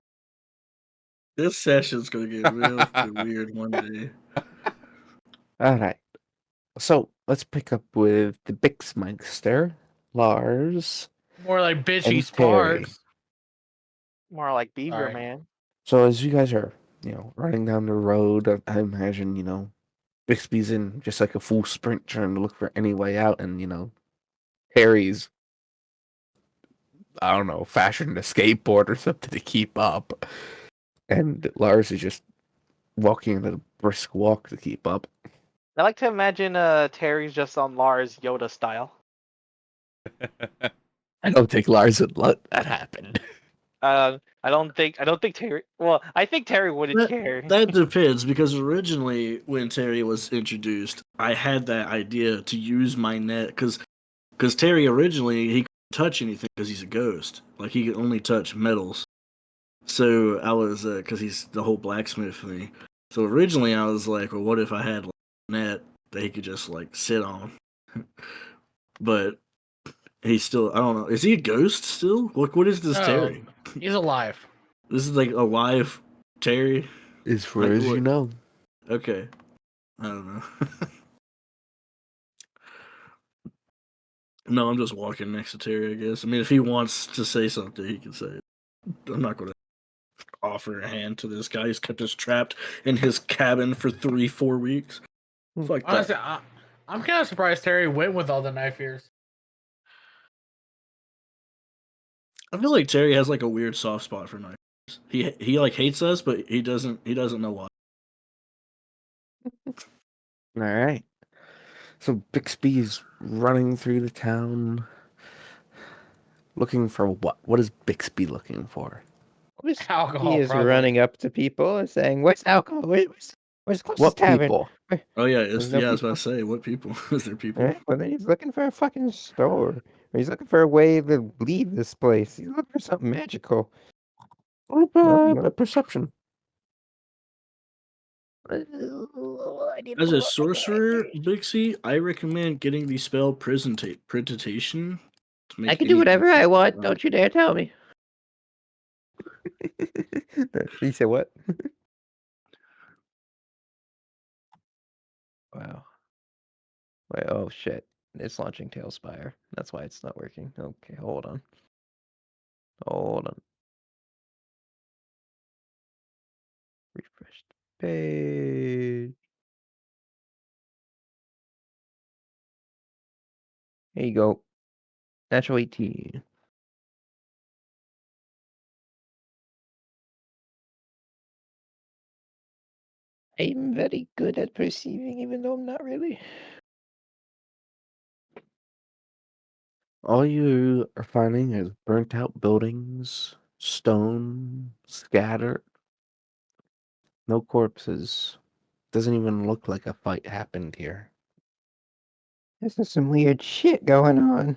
This session's gonna get real weird one day. All right. So let's pick up with the Bixmeister, Lars, More like bitchy and Terry. Sparks. More like Beaver Sorry. Man. So as you guys are, running down the road, I imagine, Bixby's in just like a full sprint trying to look for any way out, and Harry's, I don't know, fashioned a skateboard or something to keep up, and Lars is just walking at a brisk walk to keep up. I like to imagine Terry's just on Lars Yoda style. I don't think Lars would let that happen. I don't think Terry. Well, I think Terry wouldn't care. That depends, because originally when Terry was introduced, I had that idea to use my net because Terry originally he couldn't touch anything because he's a ghost. Like he could only touch metals. So I was because he's the whole blacksmith thing. So originally I was like, well, what if I had like, a net that he could just like sit on? But he's still I don't know. Is he a ghost still? What is this No. Terry? He's alive. This is like a live Terry. As far Like, as you what? know. Okay. I don't know. No, I'm just walking next to Terry, I guess. I mean, if he wants to say something, he can say it. I'm not going to offer a hand to this guy who's kept us trapped in his cabin for 3-4 weeks. Fuck Honestly, that. I'm kind of surprised Terry went with all the knife ears. I feel like Terry has like a weird soft spot for knives. He like hates us, but he doesn't know why. All right. So Bixby's running through the town looking for what? What is Bixby looking for? Alcohol, He is probably. running up to people and saying, "Where's alcohol? Where's the closest What tavern?" people? Oh yeah, There's no I was people. about to say, what people? Is there people? Right? Well, then he's looking for a fucking store. Or he's looking for a way to leave this place. He's looking for something magical. What perception? I need As more a of my sorcerer, characters. Bixie, I recommend getting the spell Presentation to I make can do anything. whatever I want. Don't you dare tell me. He said what? Wow. Wait, oh shit. It's launching Tailspire. That's why it's not working. Okay, hold on. Hold on. Refresh the page. Here you go. Natural 18. I'm very good at perceiving, even though I'm not really. All you are finding is burnt out buildings, stone scattered, no corpses. Doesn't even look like a fight happened here. This is some weird shit going on.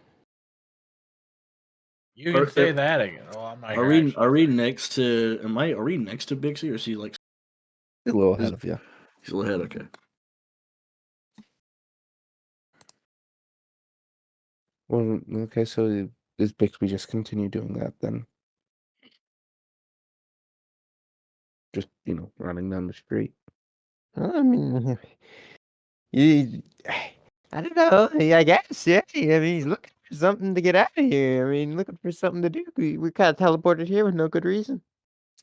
You Are, can say that again. Oh, I'm not are here. we Actually, are we sorry. next to? Are we next to Bixie, or is he like A little Is- ahead of you. he's a little ahead? Okay. Well, okay, so does Bixby just continue doing that then? Just, running down the street. I mean, you, I don't know. I guess, yeah. I mean, he's looking for something to get out of here. I mean, looking for something to do. We kind of teleported here with no good reason.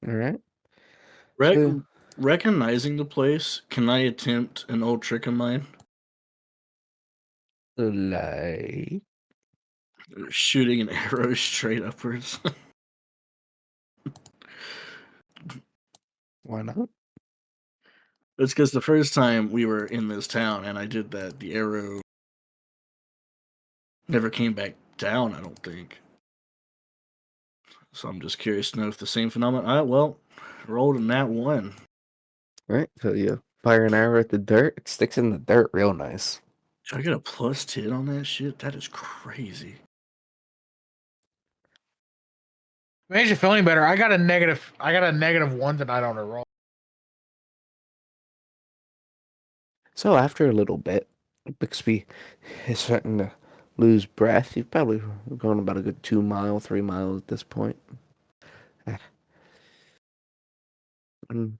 All right. Rec- So, recognizing the place, can I attempt an old trick of mine? like, Shooting an arrow straight upwards. why not? It's because the first time we were in this town and I did that, the arrow never came back down, I don't think. So I'm just curious to know if the same phenomenon. Well, rolled a nat 1. All right. So you fire an arrow at the dirt. It sticks in the dirt real nice. Should I get a plus 10 on that shit? That is crazy. Makes you feel any better. I got a -1 tonight on a roll. So after a little bit, Bixby is starting to lose breath. You've probably gone about a good 2 mile, 3 miles at this point. And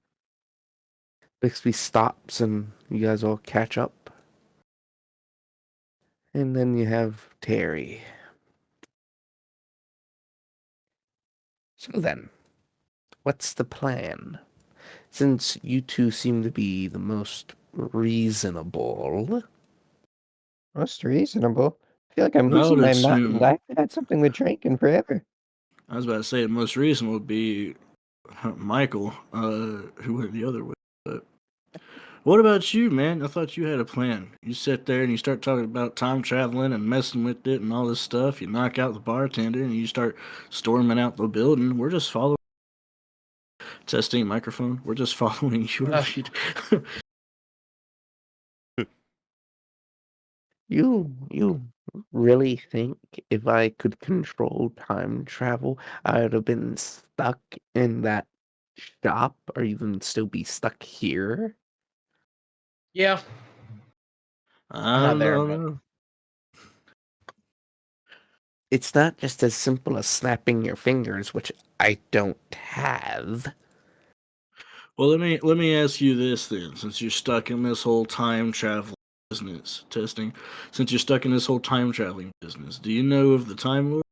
Bixby stops and you guys all catch up. And then you have Terry. So then, what's the plan? Since you two seem to be the most reasonable. Most reasonable. I feel like I'm I would losing my mind. I assume. haven't had something with drinking forever. I was about to say the most recent would be Michael, who went the other way. But what about you, man? I thought you had a plan. You sit there and you start talking about time traveling and messing with it and all this stuff. You knock out the bartender and you start storming out the building. We're just following. Testing microphone. We're just following your lead. You really think if I could control time travel, I would have been stuck in that shop or even still be stuck here? Yeah, I'm I not don't there, but know. It's not just as simple as snapping your fingers, which I don't have. Well, let me ask you this then. Since you're stuck in this whole time travel business testing, since you're stuck in this whole time traveling business, do you know of the Time Lord?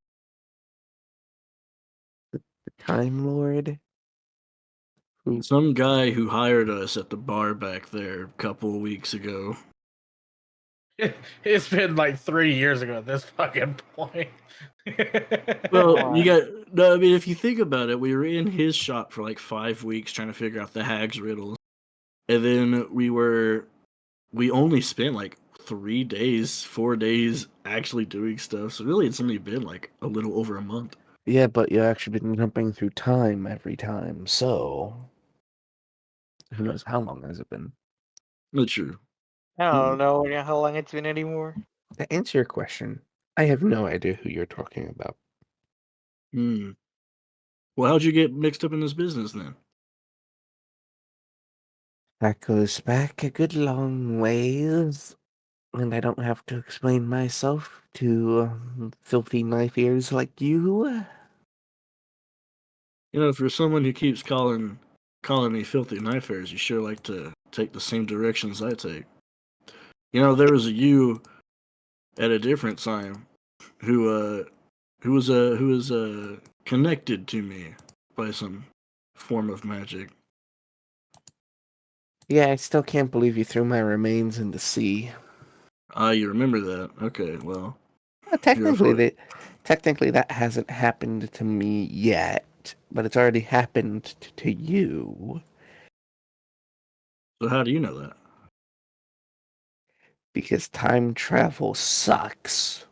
The Time Lord? Who? Some guy who hired us at the bar back there a couple of weeks ago. it's been like 3 years ago at this fucking point. Well, you Alright. got no. I mean, if you think about it, we were in his shop for like 5 weeks trying to figure out the Hag's riddles, and then we only spent like 3 days, 4 days actually doing stuff. So really, it's only been like a little over a month. Yeah, but you actually been jumping through time every time, so who knows how long has it been? Not true. I Hmm. don't know how long it's been anymore. To answer your question, I have no idea who you're talking about. Hmm. Well, how'd you get mixed up in this business then? That goes back a good long ways, and I don't have to explain myself to filthy knife ears like you. You know, for someone who keeps calling me filthy knife hairs, you sure like to take the same directions I take. You know, there was a you at a different time who who was connected to me by some form of magic. Yeah, I still can't believe you threw my remains in the sea. Ah, you remember that? Okay, well, Well, you're for. technically that hasn't happened to me yet, but it's already happened to you So how do you know that? because time travel sucks.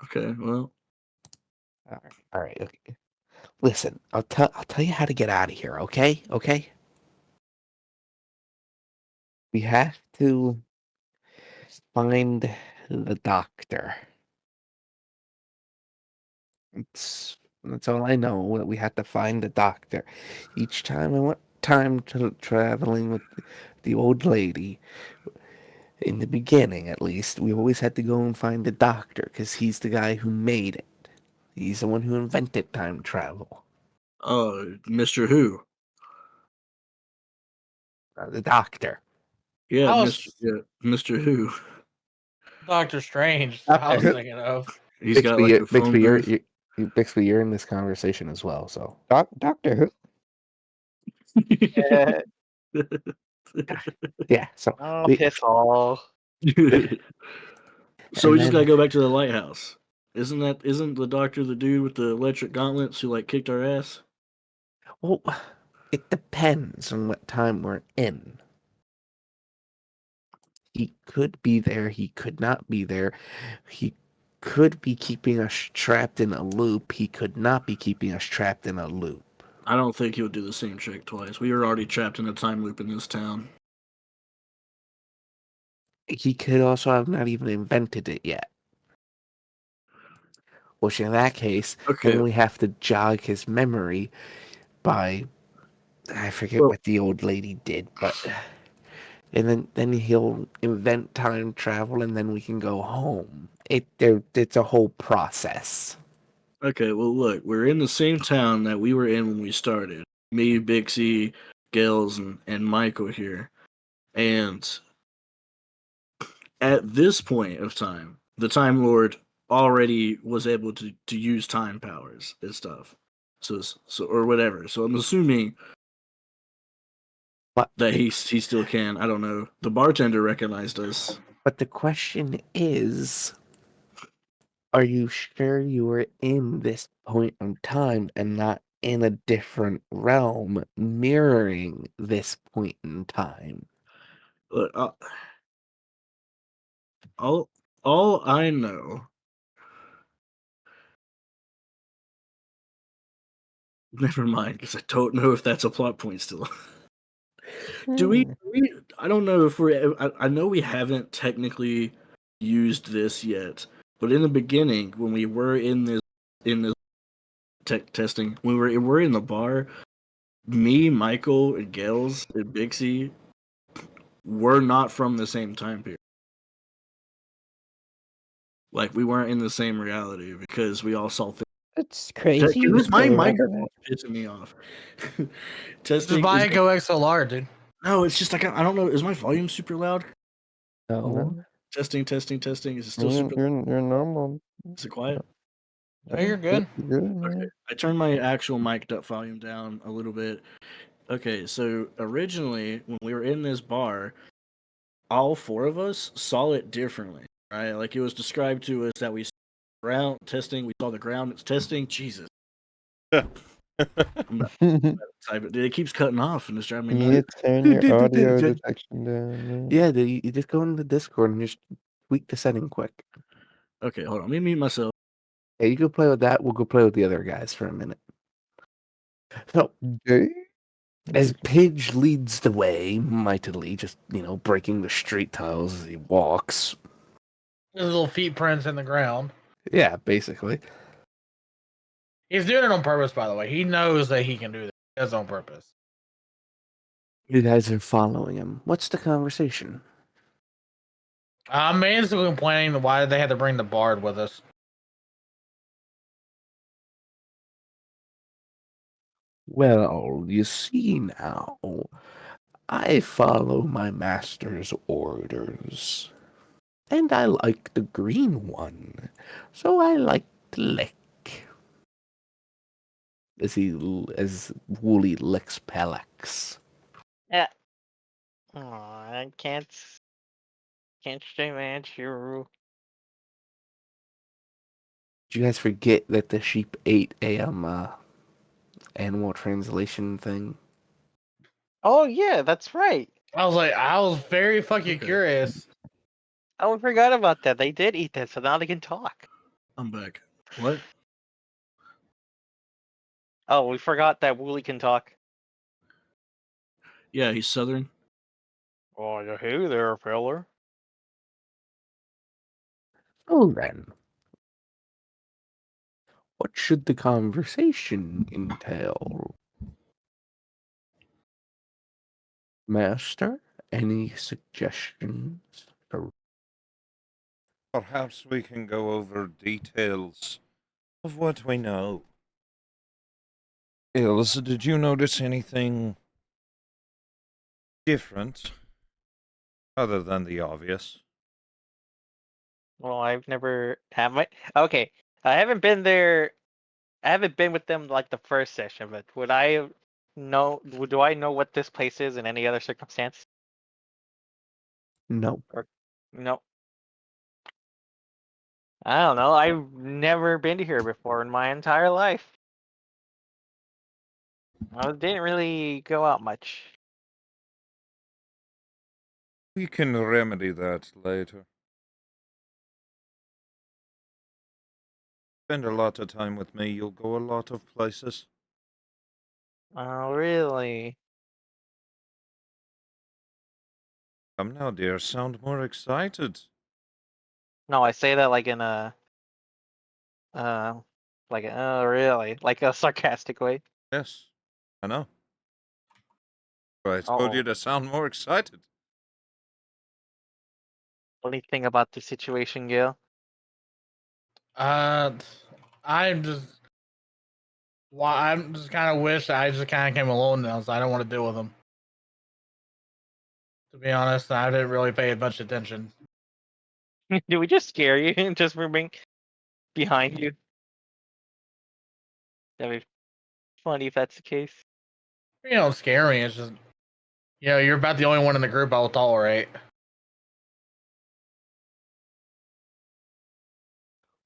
Okay, well, All right, okay. Listen, I'll tell you how to get out of here, okay? Okay? We have to find the doctor. That's all I know. That we have to find the doctor. Each time I went time traveling with the old lady, in the beginning at least, we always had to go and find the doctor because he's the guy who made it. He's the one who invented time travel. Mr. Who? The doctor. Yeah, I Mr. was Yeah, Mr. Who. Doctor Strange. I Doctor was Who? thinking of. He's got like a phone booth. Bixby, you're in this conversation as well. So Doctor Who? Eh, yeah, so oh, we piss off. So and we just gotta then go back to the lighthouse. Isn't the doctor the dude with the electric gauntlets who like kicked our ass? well, it depends on what time we're in. He could be there, he could not be there. He could be keeping us trapped in a loop. He could not be keeping us trapped in a loop. I don't think he'll do the same trick twice. We were already trapped in a time loop in this town. He could also have not even invented it yet. Which in that case, Okay, then we have to jog his memory by I forget well, what the old lady did, but and then he'll invent time travel, and then we can go home. It's a whole process. Okay, well, look, we're in the same town that we were in when we started. Me, Bixie, Gales, and Michael here. And at this point of time, the Time Lord already was able to use time powers and stuff. So or whatever. So I'm assuming But that he still can. I don't know. The bartender recognized us. but the question is, are you sure you were in this point in time and not in a different realm mirroring this point in time? Look, all I know. Never mind, because I don't know if that's a plot point still. Do we, Hmm. we? I don't know if we're. I know we haven't technically used this yet, but in the beginning, when we were in this tech testing, when we're in the bar, me, Michael, and Gales and Bixie were not from the same time period. Like we weren't in the same reality because we all saw things. That's crazy. You Because my still remember microphone's that? pissing me off. Just Testing buy is a Go XLR, dude. no. It's just like I don't know. Is my volume super loud? No. No, Testing, testing, testing. Is it still super? you're normal. Is it quiet? No, you're good. You're good, Okay. man. I turned my actual mic volume down a little bit. Okay, so originally when we were in this bar, all four of us saw it differently, right? Like it was described to us that we saw the ground testing, we saw the ground, it's testing. Jesus, I'm not type it. It keeps cutting off and it's driving me You nuts. need to turn Dude, your dude, dude, audio dude, detection down, man. yeah, you just go into Discord and just tweak the setting quick. Okay, hold on. Let me mute myself. Hey, you go play with that. We'll go play with the other guys for a minute. So, Okay. as Pidge leads the way, mightily, just, breaking the street tiles as he walks. His little feet prints in the ground. Yeah, basically. He's doing it on purpose, by the way. He knows that he can do that. He does it on purpose. You guys are following him. What's the conversation? I'm basically complaining why they had to bring the bard with us. Well, you see now, I follow my master's orders. And I like the green one, so I like to lick. As Wooly licks Pelex. Yeah. Oh, I can't stay mad, Shiro. Did you guys forget that the sheep ate a animal translation thing? Oh yeah, that's right. I was very fucking Okay. curious. Oh, I forgot about that. They did eat that, so now they can talk. I'm back. What? Oh, we forgot that Wooly can talk. Yeah, he's southern. Oh, yeah, hey there, feller. So then, what should the conversation entail? Master, any suggestions? Perhaps we can go over details of what we know. Ilse, did you notice anything different other than the obvious? Well, I've never have my okay. I haven't been there. I haven't been with them like the first session, but would I know? Do I know what this place is in any other circumstance? No. Or no? I don't know. I've never been to here before in my entire life. I didn't really go out much. We can remedy that later. Spend a lot of time with me, you'll go a lot of places. Oh, really? Come now, dear, sound more excited. No, I say that like in a uh, like oh really, like a sarcastic way. Yes, I know. But I told you Oh, to sound more excited. Anything about the situation, Gil? I'm just. I'm just kind of wish I just kind of came alone now, so I don't want to deal with them. To be honest, I didn't really pay much attention. Did we just scare you just for being behind you? That'd be funny if that's the case. You don't scare me. It's just, you're about the only one in the group I'll tolerate.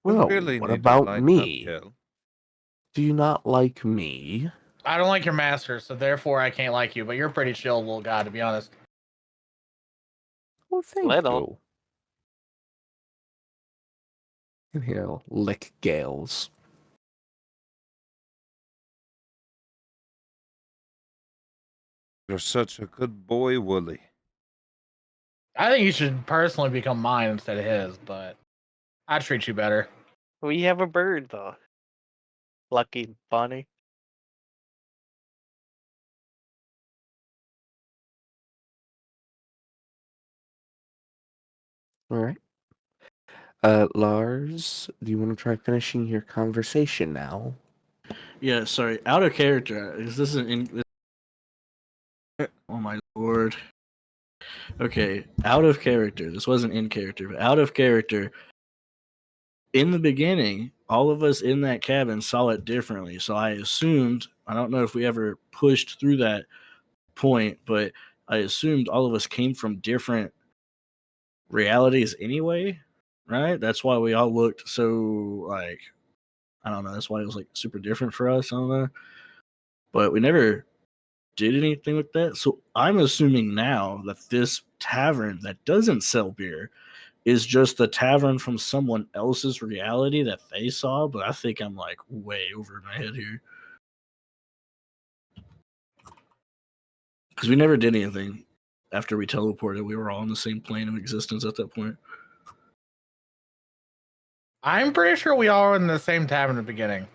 We Well, really what need to about lighten up, me? Gil. Do you not like me? I don't like your master, so therefore I can't like you. But you're a pretty chill little guy, to be honest. Well, thank Little. you. And he'll lick Gale's. You're such a good boy, Wooly. I think you should personally become mine instead of his, but I treat you better. We have a bird though. Lucky bunny. All right. Lars, do you want to try finishing your conversation now? Yeah, sorry, out of character. Is this an in? Oh my lord. Okay, out of character. This wasn't in character, but out of character. In the beginning, all of us in that cabin saw it differently. So I assumed, I don't know if we ever pushed through that point, but I assumed all of us came from different realities anyway, right? That's why we all looked so like, I don't know, that's why it was like super different for us. I don't know. But we never did anything with that. So I'm assuming now that this tavern that doesn't sell beer is just the tavern from someone else's reality that they saw, but I think I'm like way over my head here. Because we never did anything after we teleported. We were all on the same plane of existence at that point. I'm pretty sure we all were in the same tavern at the beginning.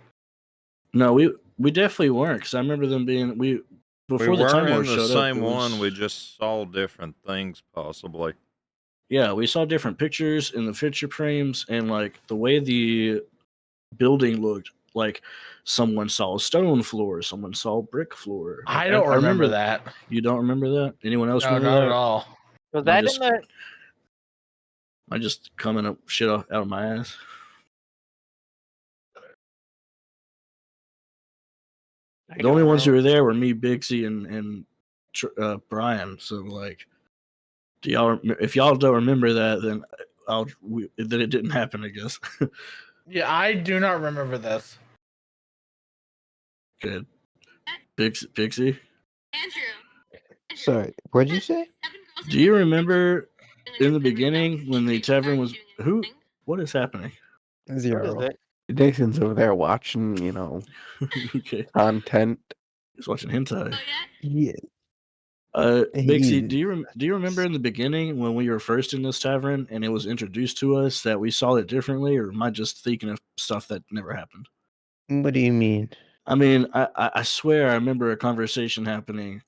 No, we definitely weren't, because I remember them being We before the were Time in Lord the showed same up. one. We just saw different things, possibly. Yeah, we saw different pictures in the picture frames, and like the way the building looked, like someone saw a stone floor, someone saw a brick floor. Like, I don't I remember that. You don't remember that? Anyone else No, remember not that? at all. Was Am I that in just the? am I just coming up shit out of my ass? I The don't only ones who remember. were there were me, Bixie, and Brian. So like, if y'all don't remember that, then then it didn't happen, I guess. Yeah, I do not remember this. Good, Bixie. Sorry, what'd you say? Do you remember in the beginning when the tavern was who? What is happening? What is Zero. it? Nathan's over there watching, Okay, content. he's watching hentai. Yeah. Bixie, He's do you remember in the beginning when we were first in this tavern and it was introduced to us that we saw it differently, or am I just thinking of stuff that never happened? What do you mean? I mean, I swear I remember a conversation happening.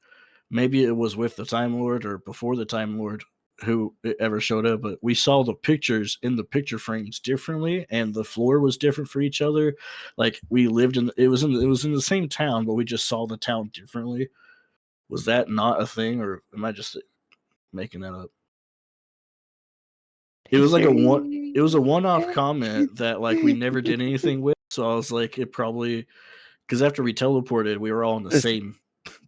Maybe it was with the Time Lord or before the Time Lord who ever showed up, but we saw the pictures in the picture frames differently, and the floor was different for each other. Like we lived in it was in the same town, but we just saw the town differently. Was that not a thing, or am I just making that up? It was like it was a one-off comment that like we never did anything with. So I was like, it probably because after we teleported, we were all on the Listen, same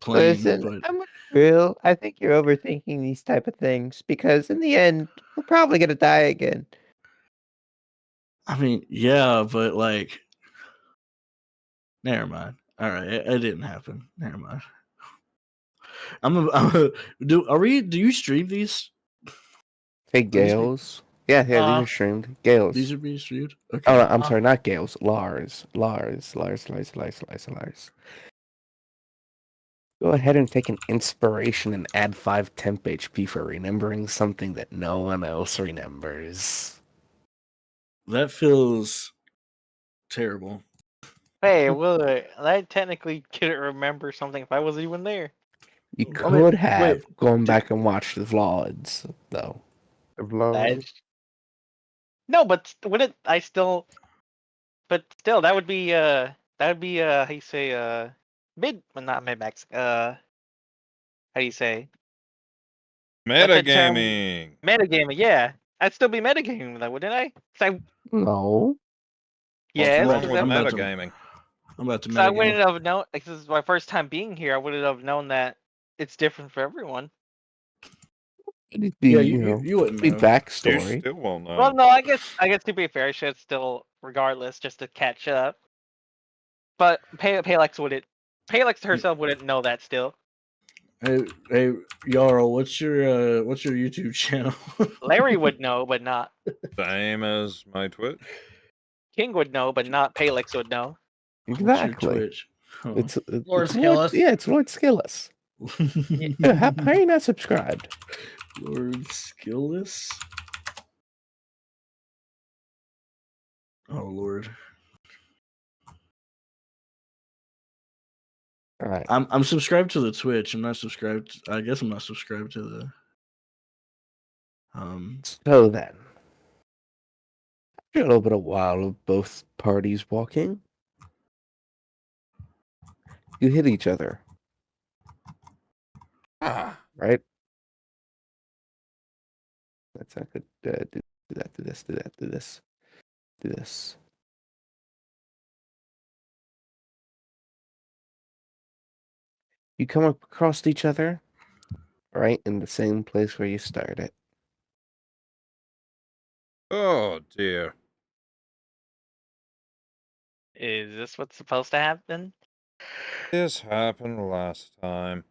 plane. Listen, But I'm real. I think you're overthinking these type of things because in the end, we're probably gonna die again. I mean, yeah, but like, never mind. All right, it didn't happen. Never mind. Do you stream these? Hey, Are these Gales. Yeah, these Uh, are streamed. Gales. these are being streamed? Oh, Okay. no, I'm sorry, not Gales. Lars. Go ahead and take an inspiration and add 5 temp HP for remembering something that no one else remembers. That feels terrible. Hey, well, I technically couldn't remember something if I wasn't even there. You I mean, could have wait, gone back and watched the vlogs, though. of love. No, but would it? I still. But still, that would be how you say mid, well, not mid max. How do you say? What's that term? Metagaming. Metagaming. Yeah, I'd still be metagaming though, wouldn't I? 'Cause I No. What's yes, wrong because with I'm about to metagaming? metagame. I wouldn't have known. Like, this is my first time being here. I wouldn't have known that it's different for everyone. It'd be, Yeah, you know, you wouldn't be know. You backstory. still won't Well, know. no, I guess to be fair, I should still, regardless, just to catch up. But Palex wouldn't. Palex herself wouldn't know that still. Hey, Yarl, what's your YouTube channel? Larry would know, but not Same as my Twitch. King would know, but not Palex would know. What's your Exactly. Twitch? Huh. Lord It's Lord. Skillis. Yeah, it's Lord Skillis. Yeah, how are you not subscribed? Lord Skillless. Oh Lord, All right. I'm subscribed to the Twitch. I'm not subscribed. I guess I'm not subscribed to the. So then, after a little bit of while of both parties walking, you hit each other, Ah, right? That's not good. Do that. Do this. Do that. Do this. Do this. You come across each other, right in the same place where you started. oh dear. Is this what's supposed to happen? This happened last time.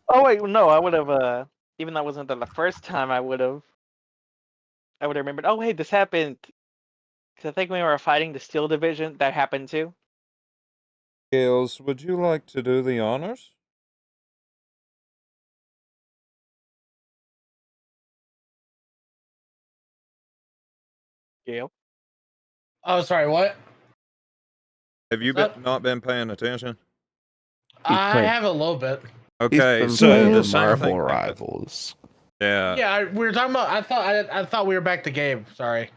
Oh wait, no, I would have. Even though it wasn't the first time, I would have. I would have remembered. Oh wait, this happened. Because I think when we were fighting the Steel Division, that happened too. Gales, would you like to do the honors? Gale. Oh, sorry. What? Have you What's up? not been paying attention? He's I playing. have a little bit. He's Okay, been so the playing same Marvel thing happened. Rivals. Yeah. Yeah, we were talking about. I thought we were back to Gabe. Sorry.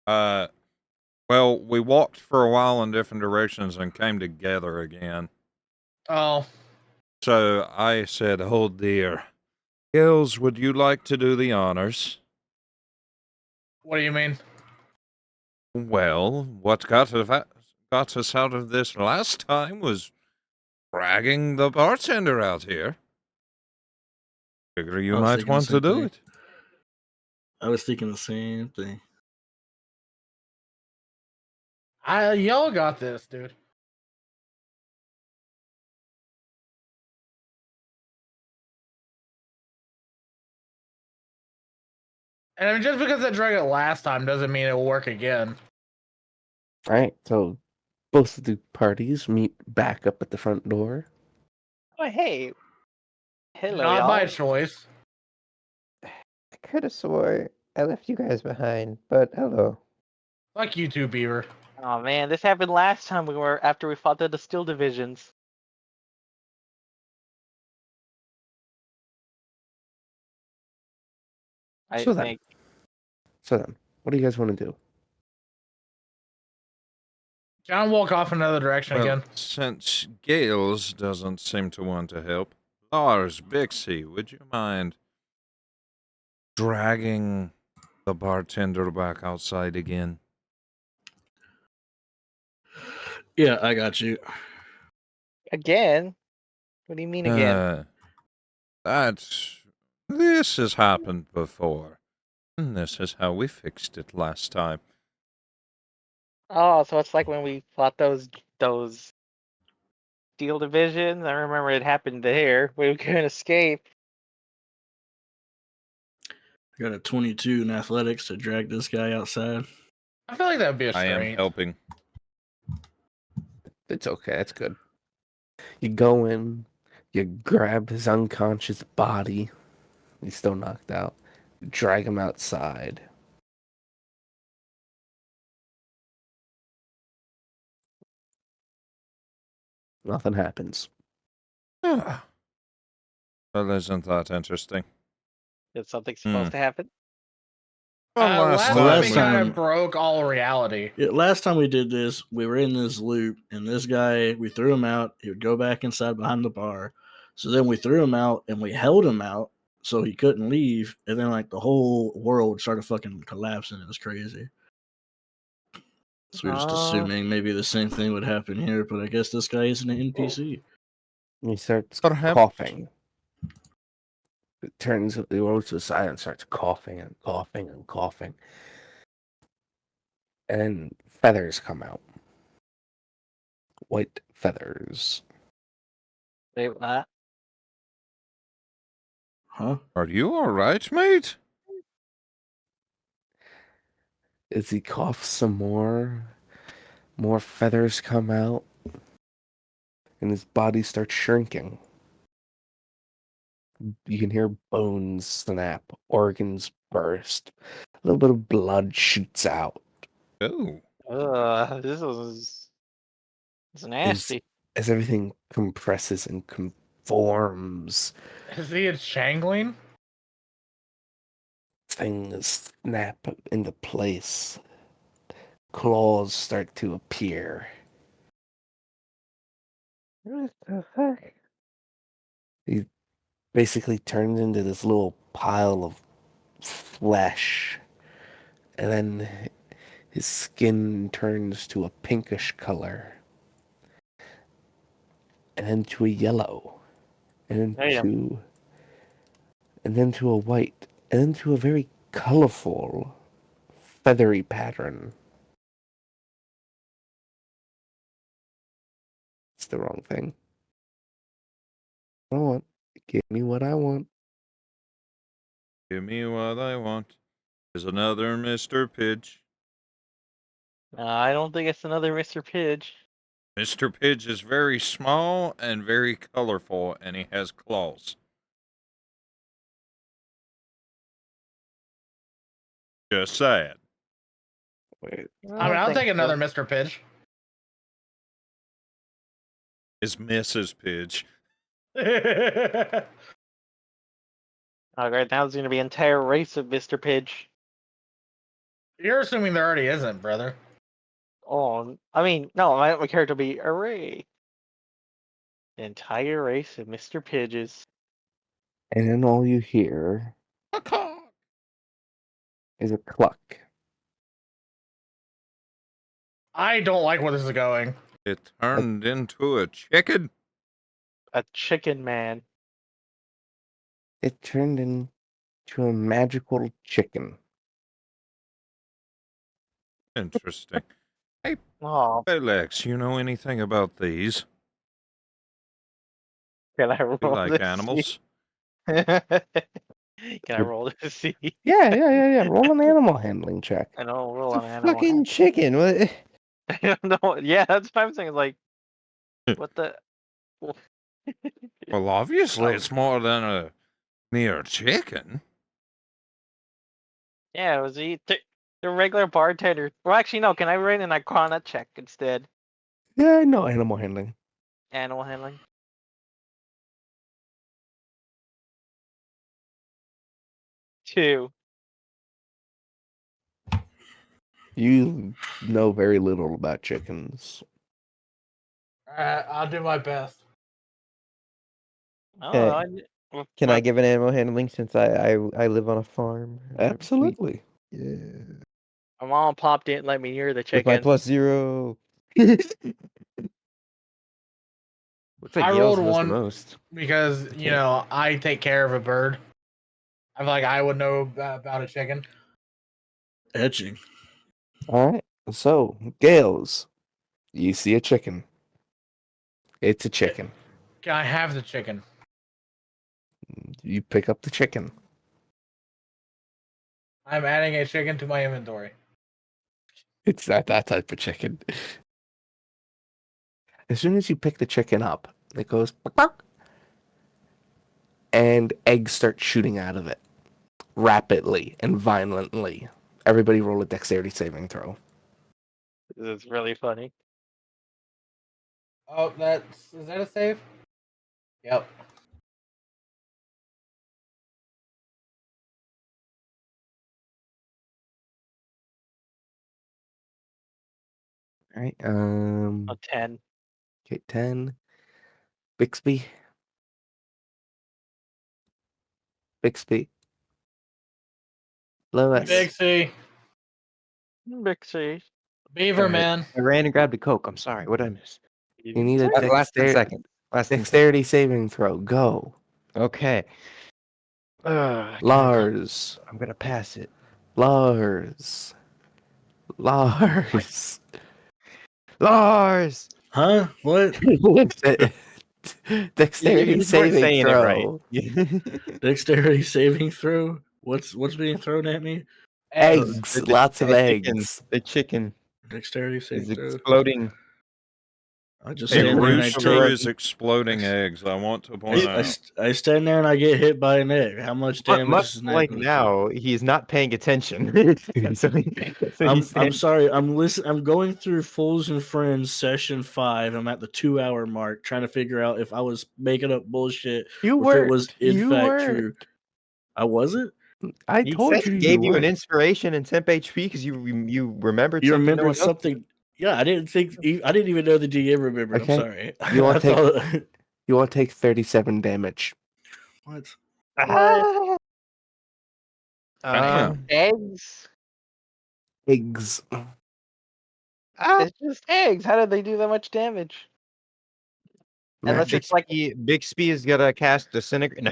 Well, we walked for a while in different directions and came together again. Oh, So I said, "Oh dear, Gales, would you like to do the honors?" what do you mean? Well, what got us out of this last time was dragging the bartender out here. Figure you I was might thinking the want to same do thing. it. I was thinking the same thing. Y'all got this, dude. And I mean, just because it dragged it last time doesn't mean it will work again. All right, so both of the parties meet back up at the front door. Oh hey. Hello, Not by y'all. choice. I could have swore I left you guys behind, but hello. Fuck you too, Beaver. Oh man, this happened last time after we fought the Steel Divisions. I So then, think. what do you guys want to do? John walk off another direction Well, again. since Gales doesn't seem to want to help, Lars, Bixie, would you mind dragging the bartender back outside again? Yeah, I got you. Again? What do you mean again? This has happened before. And this is how we fixed it last time. Oh, so it's like when we fought those Steel Divisions. I remember it happened there. We couldn't escape. I got a 22 in athletics to drag this guy outside. I feel like that would be a I am strength. helping. It's okay. It's good. You go in, you grab his unconscious body. He's still knocked out. Drag him outside. Nothing happens. Ah, well, isn't that interesting? Is something Hmm. supposed to happen? Last last Well, time time we last kind time- of broke all reality. Yeah, last time we did this, we were in this loop, and this guy, we threw him out. He would go back inside behind the bar. So then we threw him out, and we held him out so he couldn't leave. And then, like, the whole world started fucking collapsing. It was crazy. So we're just assuming maybe the same thing would happen here, but I guess this guy isn't an NPC. He starts Perhaps- coughing. It turns, he rolls to the side and starts coughing and coughing and coughing. And feathers come out. White feathers. Wait, what? Huh? Are you all right, mate? As he coughs some more feathers come out, and his body starts shrinking. You can hear bones snap, organs burst, a little bit of blood shoots out Oh, This was it's nasty. as everything compresses and conforms. Is he a Changling? Things snap into place. Claws start to appear. What the fuck? He basically turns into this little pile of flesh. And then his skin turns to a pinkish color. And then to a yellow. And then Damn. to a white. And then to a very colorful, feathery pattern. It's the wrong thing. I want. Give me what I want. give me what I want. Is another Mr. Pidge. I don't think it's another Mr. Pidge. Mr. Pidge is very small and very colorful, and he has claws. Just saying. Wait. I mean, I'll don't take think another so. Mr. Pidge. Is Mrs. Pidge. Alright, now there's gonna be an entire race of Mr. Pidge. You're assuming there already isn't, brother. Oh, I mean, no, my character will be array. The entire race of Mr. Pidges. And then all you hear is a cluck. I don't like where this is going. It turned into a chicken. A chicken man. It turned into a magical chicken. Interesting. Oh, Hey, Lex, you know anything about these? can I roll You like this? animals? Can I roll to see? Yeah. Roll an animal handling check. I don't roll It's on a animal. fucking chicken. What? I don't know. Yeah, that's what I'm saying. Like, what the? Well, obviously, Oh. it's more than a mere chicken. Yeah, it was the regular bartender. Well, actually, no. Can I write an Icona check instead? Yeah, no animal handling. Animal handling. Two. You know very little about chickens. Alright, I'll do my best. Oh, Hey, well, Can I well, give an animal handling since I live on a farm? Absolutely. Yeah. my mom popped in, let me near the With my chicken. +0. Looks like I Gales rolled knows the one most. because, you know, I take care of a bird. I feel like I would know about a chicken. Etching. All right. So, Gales, you see a chicken. It's a chicken. Can I have the chicken? You pick up the chicken. I'm adding a chicken to my inventory. It's not that type of chicken. As soon as you pick the chicken up, it goes "Bark, bark," and eggs start shooting out of it rapidly and violently. Everybody roll a dexterity saving throw. This is really funny. Oh, is that a save? Yep. All right. A 10. Okay, 10. Bixby. Bixby. Lois. Big C. Big C. Beaver All right. man. I ran and grabbed a Coke. I'm sorry. What did I miss? You need a Last 10 dexter- seconds. Last 10 seconds. dexterity saving throw. Go. Okay. I gotta- Lars. I'm gonna pass it. Lars. Lars. Lars. Huh? What? Dexterity You weren't saving saying it right. throw. Dexterity saving throw? What's being thrown at me? Eggs. Lots of chicken. eggs. The chicken Dexterity saving is throw. exploding. I just A stand there and I rooster take. is exploding eggs. I want to point out. I stand there and I get hit by an egg. How much damage Much is like now, he's not paying attention. so I'm stands- sorry. I'm going through Fools and Friends session 5. I'm at the 2-hour mark, trying to figure out if I was making up bullshit You or if it was weren't. in You fact weren't. true. I wasn't. I He told said you he you gave you were. an inspiration and temp HP because you remembered You something. no remembered one else something? Yeah, I didn't think. I didn't even know the DM remembered. Okay. I'm sorry. You want I to take? thought. You want to take 37 damage. What? did. What? Damn. Eggs? Eggs. It's just eggs. How did they do that much damage? Unless Magic. it's like Bixby is gonna cast disintegrate. No,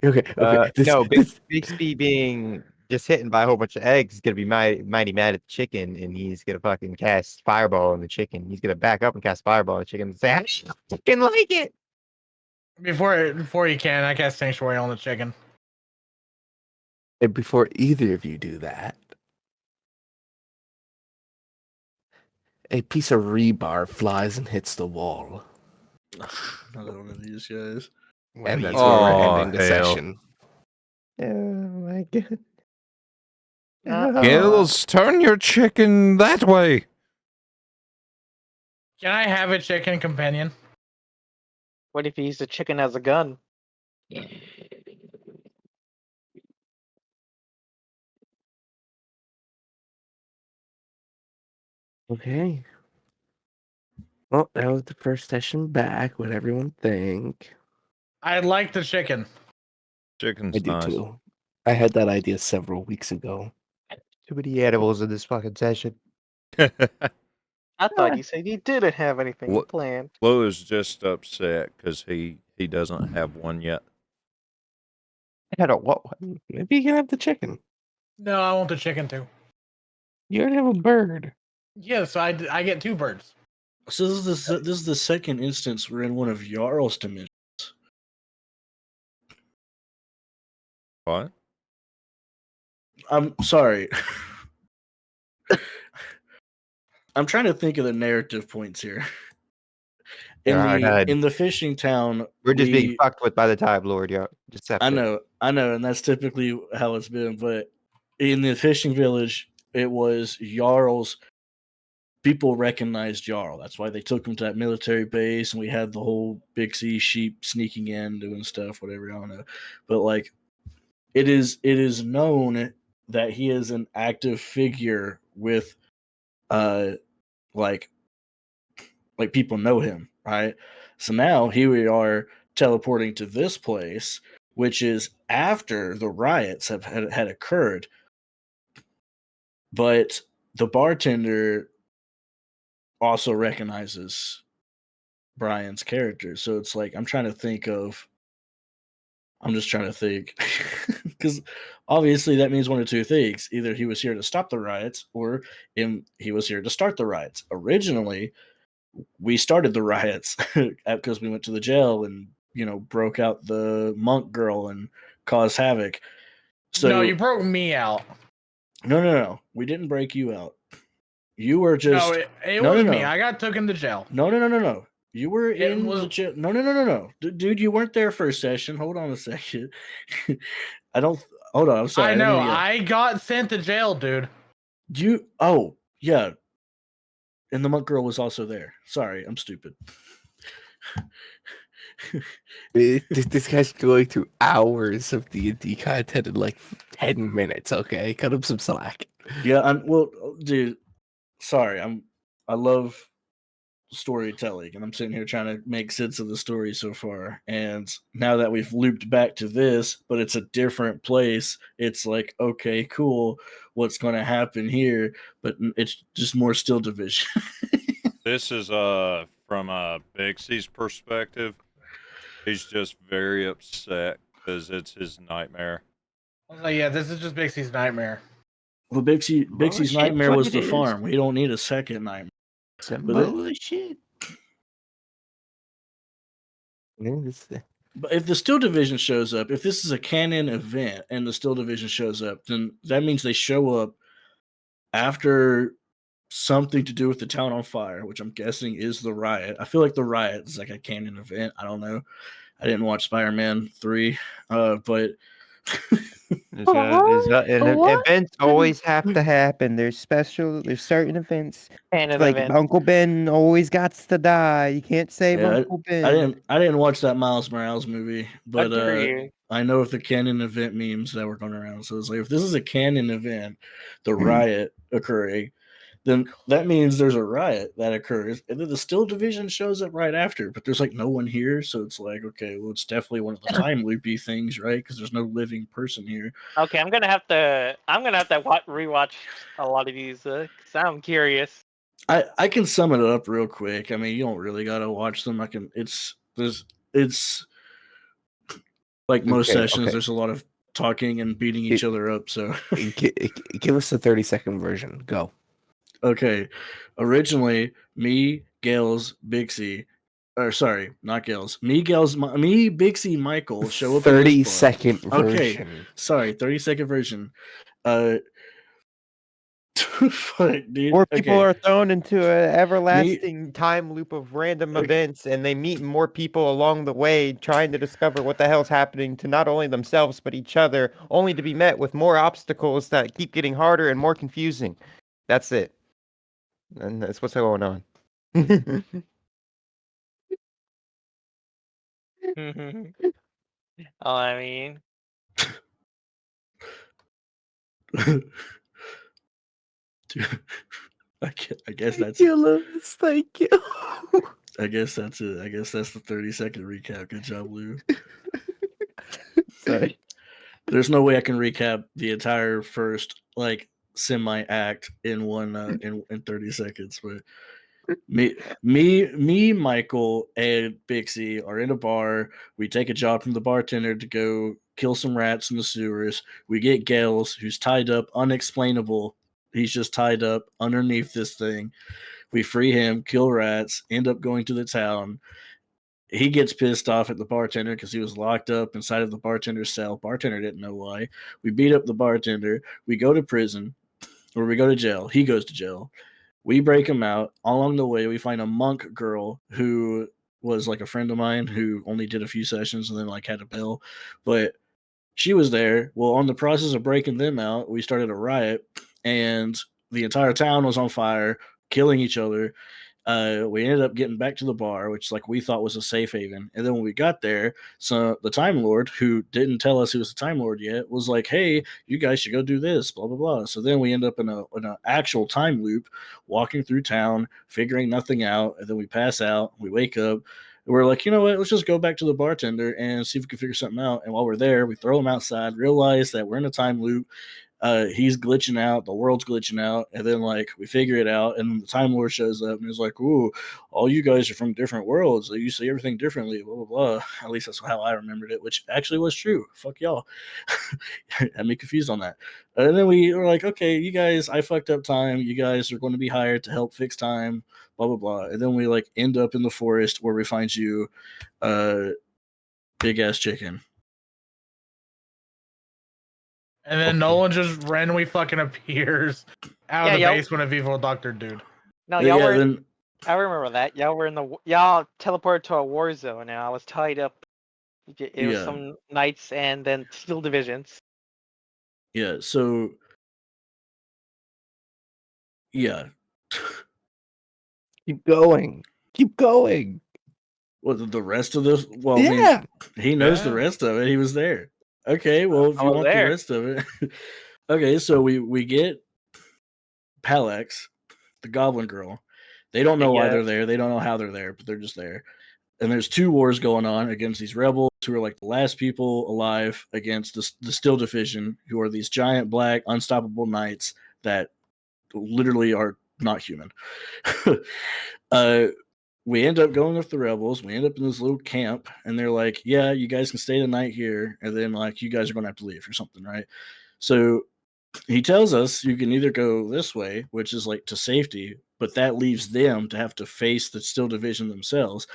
Okay. Okay. no, This. Bixby being just hitting by a whole bunch of eggs is gonna be mighty mad at the chicken, and he's gonna fucking cast fireball on the chicken. He's gonna back up and cast fireball on the chicken and say, "I fucking like it." Before you can, I cast Sanctuary on the chicken. And before either of you do that, a piece of rebar flies and hits the wall, Another one of these guys. and that's Oh, where we're Oh, ending the hell. session. my god. Uh-oh. Gills, turn your chicken that way. Can I have a chicken companion? What if he used a chicken as a gun? Okay. Well, that was the first session back. What everyone think? I like the chicken. I Chicken's do nice. too. I had that idea several weeks ago. Too many animals in this fucking session. I thought you said you didn't have anything What- planned. Lou is just upset because he doesn't have one yet. I don't what? Maybe you can have the chicken. No, I want the chicken too. You already have a bird. Yes, I get 2 birds. So this is the second instance we're in one of Jarl's dimensions. What? I'm sorry. I'm trying to think of the narrative points here. In the fishing town, We're just being we- fucked with by the Time Lord, yo. Just I know, and that's typically how it's been. But in the fishing village, it was Jarl's. People recognized Jarl. That's why they took him to that military base, and we had the whole Big C sheep sneaking in, doing stuff, whatever. I don't know, but like, it is known that he is an active figure with, like people know him, right? So now here we are teleporting to this place, which is after the riots had occurred. But the bartender also recognizes Brian's character. So it's like I'm just trying to think because obviously that means one of two things. Either he was here to stop the riots or he was here to start the riots. Originally, we started the riots because we went to the jail and broke out the monk girl and caused havoc. So No, you broke me out. no, we didn't break you out. You were just No, it No, was no, me. no. I got taken to jail. no. You were in was- the jail. No. Dude, you weren't there first session. Hold on a second. I don't. Hold on. I'm sorry. I know. Let me, I got sent to jail, dude. You. Oh yeah. And the monk girl was also there. Sorry, I'm stupid. This guy's going through hours of D&D content in like 10 minutes, okay? Cut him some slack. Yeah. Well, dude. sorry, I love storytelling, and I'm sitting here trying to make sense of the story so far. And now that we've looped back to this, but it's a different place, it's like, okay, cool, what's going to happen here? But it's just more still division. This is from Bixie's perspective. He's just very upset because it's his nightmare. I was like, yeah, this is just Bixie's nightmare. Well, Bixie's Bullshit, nightmare what was it the is. farm. We don't need a second nightmare. Some But it- bullshit. Yeah, But if the Steel Division shows up, if this is a canon event and the Steel Division shows up, then that means they show up after something to do with the town on fire, which I'm guessing is the riot. I feel like the riot is like a canon event. I don't know. I didn't watch Spider-Man 3, but events always have to happen. There's certain events. And It's an like event. Uncle Ben always got to die. You can't save yeah, Uncle Ben. I didn't watch that Miles Morales movie, but Agreed. I know if the canon event memes that were going around. So it's like if this is a canon event, the riot occurring, then that means there's a riot that occurs, and then the Steel Division shows up right after. But there's like no one here, so it's like, okay, well, it's definitely one of the time loopy things, right? Because there's no living person here. Okay, I'm gonna have to rewatch a lot of these because I'm curious. I can sum it up real quick. I mean, you don't really gotta watch them. It's like most Okay, sessions. okay. There's a lot of talking and beating each other up. So Give us the 30-second version. Go. okay, originally me, Gales, Bixie, or sorry, not Gales, me, Bixie, Michael show up in this 30 bar. second Okay, version. sorry, 30-second version. Fuck, dude. More people Okay. are thrown into an everlasting time loop of random events, and they meet more people along the way, trying to discover what the hell's happening to not only themselves but each other, only to be met with more obstacles that keep getting harder and more confusing. That's it, and that's what's going on. Oh, I mean, I guess that's it. Ridiculous. Thank you. I guess that's it. I guess that's the 30-second recap. Good job, Lou. Sorry. There's no way I can recap the entire first like semi act in one in 30 seconds. But Michael, and Bixie are in a bar. We take a job from the bartender to go kill some rats in the sewers. We get Gales, who's tied up, unexplainable. He's just tied up underneath this thing. We free him, kill rats, end up going to the town. He gets pissed off at the bartender because he was locked up inside of the bartender's cell. Bartender didn't know why. We beat up the bartender. We go to prison, or we go to jail. He goes to jail. We break him out. Along the way, we find a monk girl who was like a friend of mine who only did a few sessions and then like had a bill. But she was there. Well, on the process of breaking them out, we started a riot and the entire town was on fire, killing each other. We ended up getting back to the bar, which like we thought was a safe haven. And then when we got there, so the Time Lord, who didn't tell us he was the Time Lord yet, was like, "Hey, you guys should go do this." Blah blah blah. So then we end up in an actual time loop, walking through town, figuring nothing out, and then we pass out. We wake up. And we're like, you know what? Let's just go back to the bartender and see if we can figure something out. And while we're there, we throw him outside, realize that we're in a time loop. He's glitching out, the world's glitching out, and then like we figure it out, and the Time Lord shows up and he's like, "Ooh, all you guys are from different worlds. Like, you see everything differently." Blah blah blah. At least that's how I remembered it, which actually was true. Fuck y'all. Had me confused on that. And then we were like, "Okay, you guys, I fucked up time. You guys are going to be hired to help fix time." Blah blah blah. And then we like end up in the forest where we find you, big ass chicken. And then Nolan just randomly fucking appears out of the basement of Evil Doctor Dude. no, Yeah, y'all were. then I remember that. Y'all were in the. Y'all teleported to a war zone, and I was tied up. It was Yeah. some knights and then steel divisions. yeah, so yeah. Keep going. Keep going. Well, the rest of this, well, I Yeah. mean, he knows the Yeah. rest of it. He was there. Okay, well, if I you was want the there. rest of it, okay. So we get Palex, the Goblin Girl. They don't know why Yeah. they're there. They don't know how they're there, but they're just there. And there's two wars going on against these rebels who are like the last people alive against the Still Division, who are these giant black unstoppable knights that literally are not human. We end up going with the rebels. We end up in this little camp, and they're like, "Yeah, you guys can stay the night here, and then like you guys are going to have to leave or something, right?" So he tells us you can either go this way, which is like to safety, but that leaves them to have to face the Still Division themselves,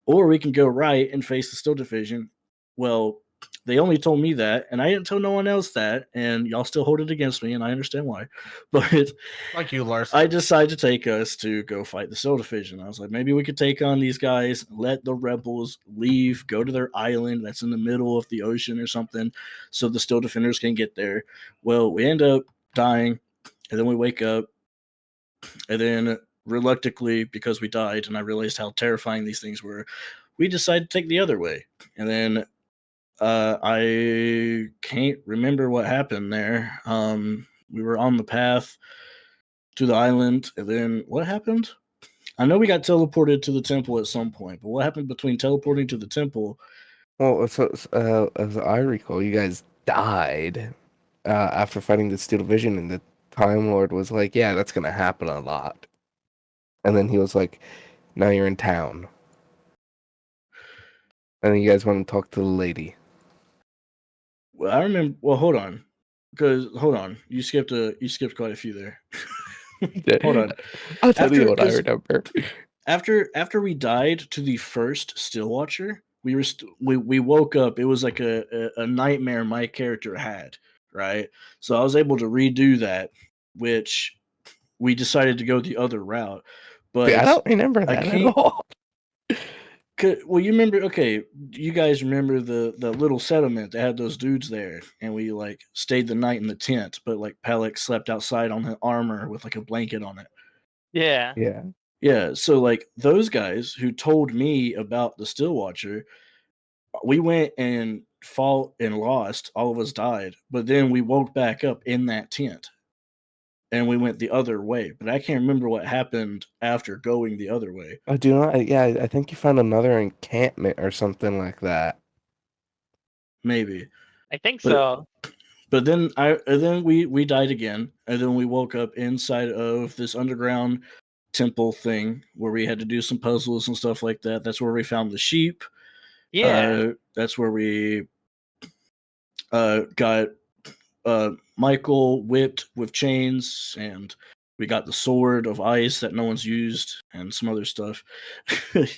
or we can go right and face the Still Division. Well, they only told me that, and I didn't tell no one else that, and y'all still hold it against me, and I understand why. But Like you, Lars. I decided to take us to go fight the Still Division. I was like, maybe we could take on these guys, let the rebels leave, go to their island that's in the middle of the ocean or something, so the Still Defenders can get there. Well, we end up dying, and then we wake up, and then reluctantly, because we died, and I realized how terrifying these things were, we decided to take the other way. And then I can't remember what happened there. We were on the path to the island, and then what happened? I know we got teleported to the temple at some point, but what happened between teleporting to the temple? Well, as I recall, you guys died after fighting the Steel Division, and the Time Lord was like, "Yeah, that's gonna happen a lot." And then he was like, "Now you're in town." And then you guys want to talk to the lady. Well, I remember. Well, hold on, you skipped quite a few there. Hold on. I'll tell you After what I 'cause remember. after we died to the first Still Watcher, we woke up. It was like a nightmare my character had, right? So I was able to redo that, which we decided to go the other route. See, I But don't remember I that at can't. all. Well, you remember? Okay, you guys remember the little settlement that had those dudes there, and we like stayed the night in the tent, but like Palek slept outside on the armor with like a blanket on it. Yeah. Yeah. Yeah, so like those guys who told me about the Stillwatcher, we went and fought and lost. All of us died, but then we woke back up in that tent, and we went the other way. But I can't remember what happened after going the other way. Oh, do you know? Yeah, I think you found another encampment or something like that. Maybe, I think but so. But then we died again, and then we woke up inside of this underground temple thing where we had to do some puzzles and stuff like that. That's where we found the sheep. Yeah. That's where we got Michael whipped with chains, and we got the sword of ice that no one's used, and some other stuff. And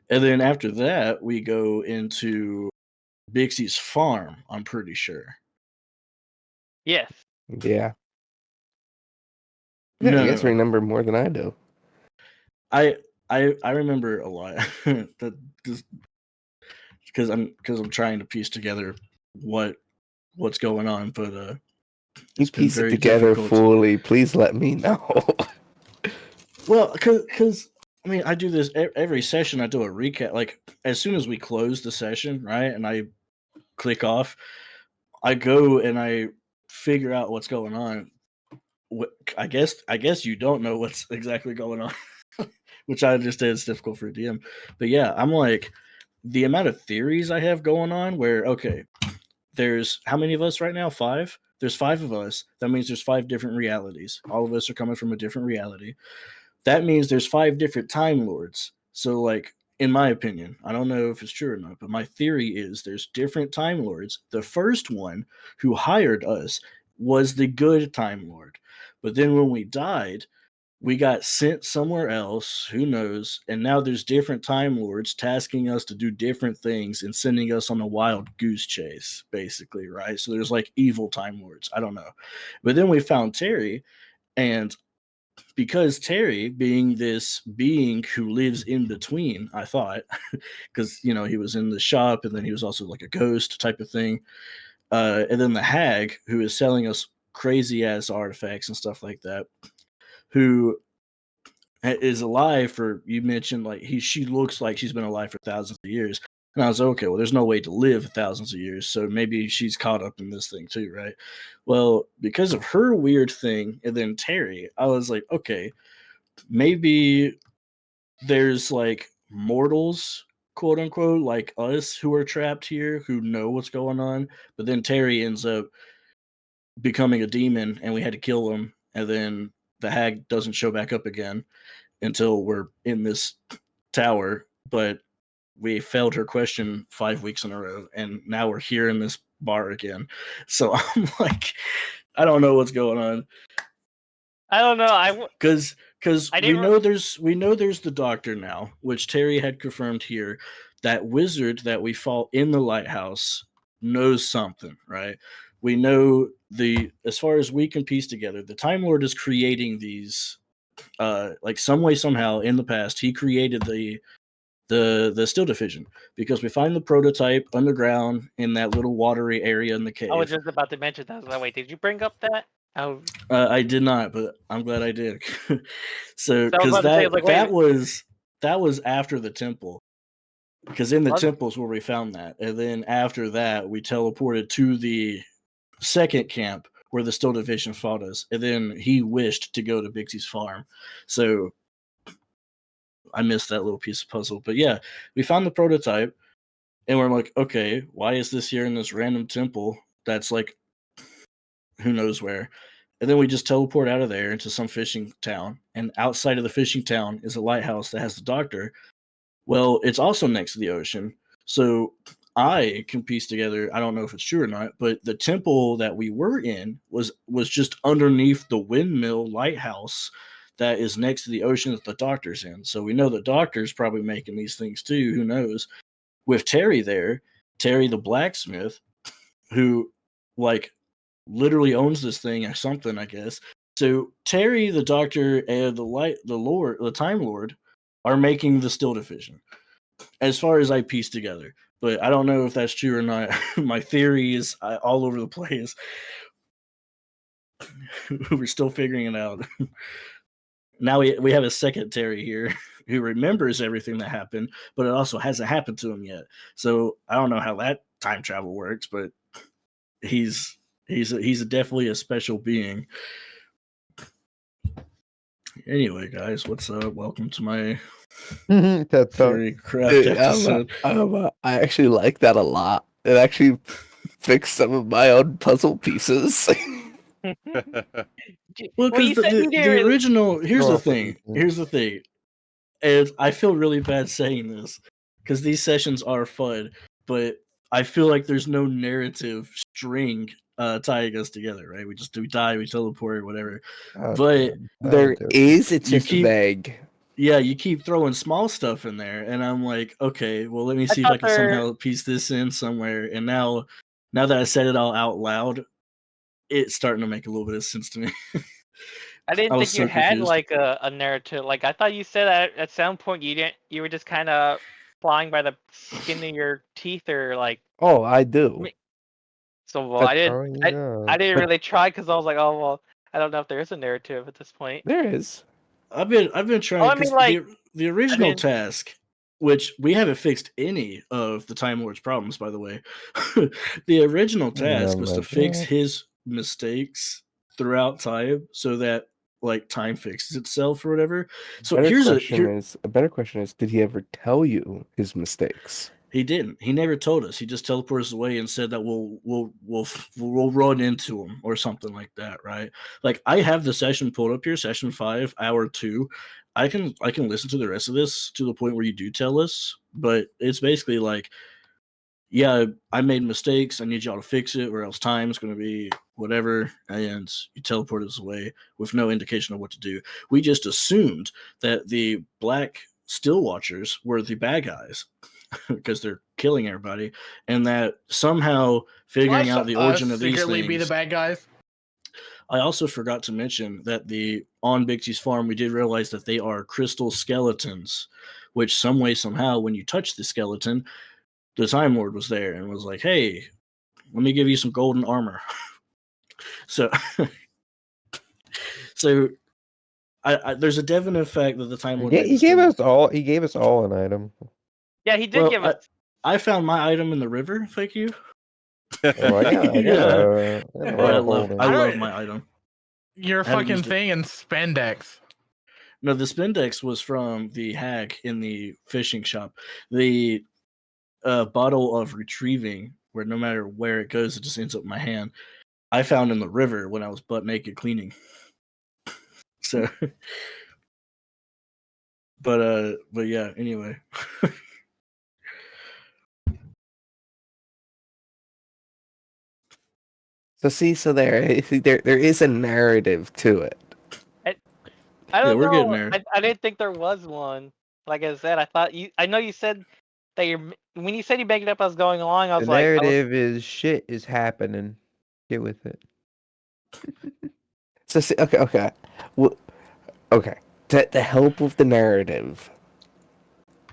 then after that, we go into Bixie's farm. I'm pretty sure. Yes. Yeah. Yeah, you guys No, remember more than I do. I remember a lot that just because I'm trying to piece together what's going on, but You it's been piece it very together difficult. fully. Please let me know. Well, because I mean, I do this every session. I do a recap. Like as soon as we close the session, right, and I click off, I go and I figure out what's going on. I guess you don't know what's exactly going on, which I understand is difficult for a DM. But yeah, I'm like the amount of theories I have going on. Where okay, there's how many of us right now? 5. There's 5 of us. That means there's 5 different realities. All of us are coming from a different reality. That means there's 5 different time lords. So like in my opinion, I don't know if it's true or not, but my theory is there's different time lords. The first one who hired us was the good time lord. But then when we died, we got sent somewhere else, who knows, and now there's different time lords tasking us to do different things and sending us on a wild goose chase, basically, right? So there's like evil time lords. I don't know. But then we found Terry, and because Terry, being this being who lives in between, I thought, because he was in the shop and then he was also like a ghost type of thing. And then the hag who is selling us crazy ass artifacts and stuff like that, who is alive for, you mentioned like she looks like she's been alive for thousands of years. And I was like, okay, well, there's no way to live thousands of years, so maybe she's caught up in this thing too, right? Well, because of her weird thing, and then Terry, I was like, okay, maybe there's like mortals, quote unquote, like us who are trapped here who know what's going on. But then Terry ends up becoming a demon and we had to kill him. And then the hag doesn't show back up again until we're in this tower. But we failed her question 5 weeks in a row. And now we're here in this bar again. So I'm like, I don't know what's going on. I don't know. Because I we didn't know there's the doctor now, which Terry had confirmed here. That wizard that we fought in the lighthouse knows something, right? We know as far as we can piece together, the Time Lord is creating these like some way somehow in the past he created the still diffusion because we find the prototype underground in that little watery area in the cave. I was just about to mention that. So wait, did you bring up that? Oh, I did not, but I'm glad I did. So I was because about to say, like, wait. that was after the temple. Because in the Was- temples where we found that, and then after that we teleported to the second camp where the Still Division fought us, and then he wished to go to Bixie's farm. So I missed that little piece of puzzle. But yeah, we found the prototype, and we're like, okay, why is this here in this random temple that's like who knows where? And then we just teleport out of there into some fishing town, and outside of the fishing town is a lighthouse that has the doctor. Well, it's also next to the ocean. So I can piece together, I don't know if it's true or not, but the temple that we were in was just underneath the windmill lighthouse that is next to the ocean that the doctor's in. So we know the doctor's probably making these things too, who knows. With Terry there, Terry the blacksmith, who like literally owns this thing or something, I guess. So Terry the doctor and the Time Lord are making the Still Division as far as I piece together. But I don't know if that's true or not. My theory is all over the place. We're still figuring it out. Now we have a second Terry here who remembers everything that happened, but it also hasn't happened to him yet. So I don't know how that time travel works, but he's definitely a special being. Anyway, guys, what's up? Welcome to my theory craft Dude, episode. I actually like that a lot. It actually fixed some of my own puzzle pieces. Well, because you said you didn't the really- original. Here's Go the off thing. on Here's the thing. And I feel really bad saying this because these sessions are fun, but I feel like there's no narrative string tying us together. Right? We die, we teleport, whatever. Oh, But God. There is, it's You just keep- vague. yeah, you keep throwing small stuff in there, and I'm like, okay, well, let me I see if I thought can somehow piece this in somewhere. And now that I said it all out loud, it's starting to make a little bit of sense to me. I didn't I think was you so had confused. like a narrative. Like I thought you said at some point you didn't. You were just kind of flying by the skin of your teeth, or like. Oh, I do. So well, But- I didn't. Oh, I yeah. didn't but- really try because I was like, oh well, I don't know if there is a narrative at this point. There is. I've been trying. I mean, 'cause like, the original didn't- task, which we haven't fixed any of the Time Lord's problems, by the way. The original task was to fix his mistakes throughout time, so that like time fixes itself or whatever. So A better question is, did he ever tell you his mistakes? He didn't. He never told us. He just teleported us away and said that we'll run into him or something like that, right? Like I have the session pulled up here, session 5, hour 2. I can listen to the rest of this to the point where you do tell us, but it's basically like, yeah, I made mistakes. I need y'all to fix it, or else time's going to be whatever, and you teleport us away with no indication of what to do. We just assumed that the black still watchers were the bad guys because they're killing everybody, and that somehow figuring out the origin of these secretly things. be the bad guys. I also forgot to mention that on Bixie's farm, we did realize that they are crystal skeletons, which some way somehow, when you touch the skeleton, the Time Lord was there and was like, "Hey, let me give you some golden armor." So, there's a definite fact that the Time Lord. He gave us all. He gave us all an item. Yeah, he did Well, give us. I found my item in the river. Thank you. Oh, I got Yeah. a I roll love holder. I I love don't- my item. Your I haven't fucking used it. thing in spandex. No, the Spindex was from the hag in the fishing shop. The bottle of retrieving, where no matter where it goes, it just ends up in my hand. I found in the river when I was butt naked cleaning. So, but yeah. Anyway, So see, so there is a narrative to it. I yeah, don't we're getting know. there. I didn't think there was one. Like I said, I thought you. I know you said that when you said you made it up as going along. I The was like, narrative is shit is happening. Get with it. So see, okay. Well, okay. To help with the narrative,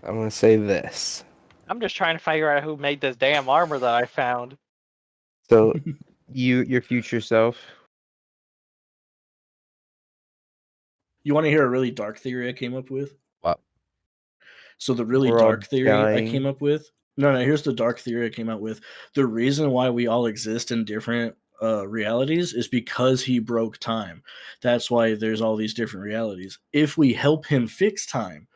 I'm gonna say this. I'm just trying to figure out who made this damn armor that I found. So Your future self. You want to hear a really dark theory I came up with? What? So the really We're all dark theory I came dying. up with. No, here's the dark theory I came up with. The reason why we all exist in different realities is because he broke time. That's why there's all these different realities. If we help him fix time,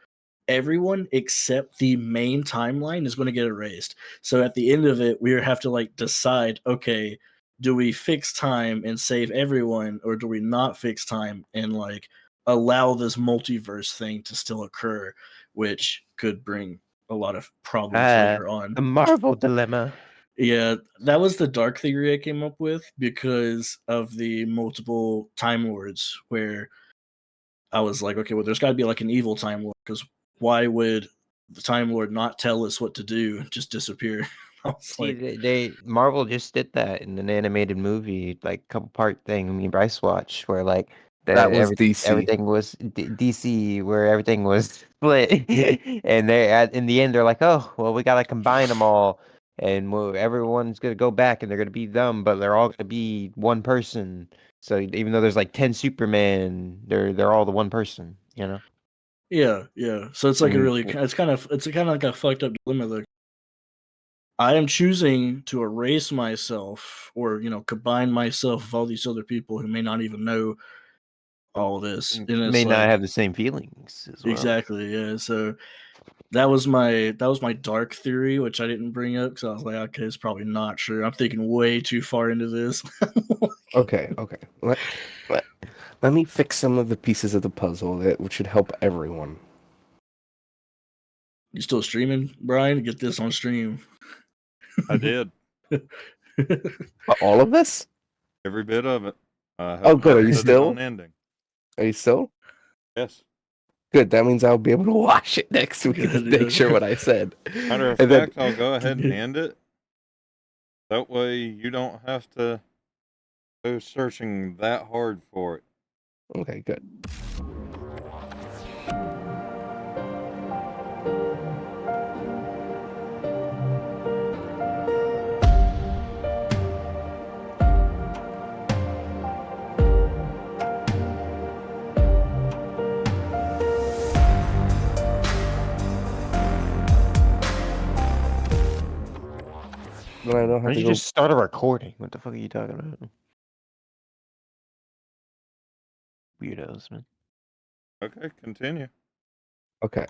everyone except the main timeline is going to get erased. So at the end of it, we have to like decide, okay, do we fix time and save everyone, or do we not fix time and like allow this multiverse thing to still occur, which could bring a lot of problems later on. The Marvel dilemma. Yeah, that was the dark theory I came up with because of the multiple time lords, where I was like, okay, well, there's got to be like an evil time lord, because why would the time lord not tell us what to do, just disappear? I was See, like, they Marvel just did that in an animated movie, like couple part thing. Me and Bryce watched, where like That was DC. everything was DC, where everything was split, and in the end they're like, oh well, we gotta combine them all, and everyone's gonna go back, and they're gonna be them, but they're all gonna be one person. So even though there's like 10 Superman, they're all the one person, you know. yeah. So it's like a Mm, really, it's kind of like a fucked up dilemma. Like, I am choosing to erase myself, or combine myself with all these other people who may not even know all this, and it's May not like have the same feelings as well. exactly, yeah. So that was my dark theory, which I didn't bring up because I was like, okay, it's probably not true. I'm thinking way too far into this. okay. Let me fix some of the pieces of the puzzle which should help everyone. You still streaming, Brian? Get this on stream. I did All of this? every bit of it. I Oh, have good. not Are you put it on still? ending. Are you still? Yes. Good. That means I'll be able to watch it next week and just Good, make sure yeah. what I said. Matter of And then, fact, I'll go ahead and end it. That way you don't have to go searching that hard for it. okay, good. Then I don't Why have don't to you go. just start a recording? What the fuck are you talking about? Weirdos, man. Okay, continue. Okay.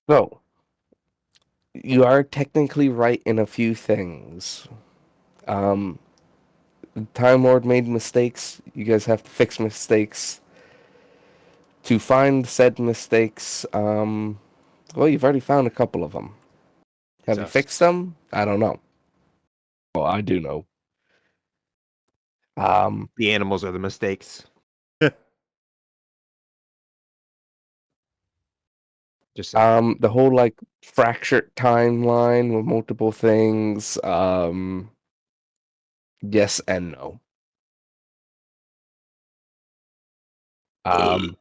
So, you are technically right in a few things. Um, Time Lord made mistakes. You guys have to fix mistakes. To find said mistakes, well, you've already found a couple of them. Have you Sus. fixed them? I don't know. Well, I do know. The animals are the mistakes. Just saying. The whole like fractured timeline with multiple things, yes and no. Um,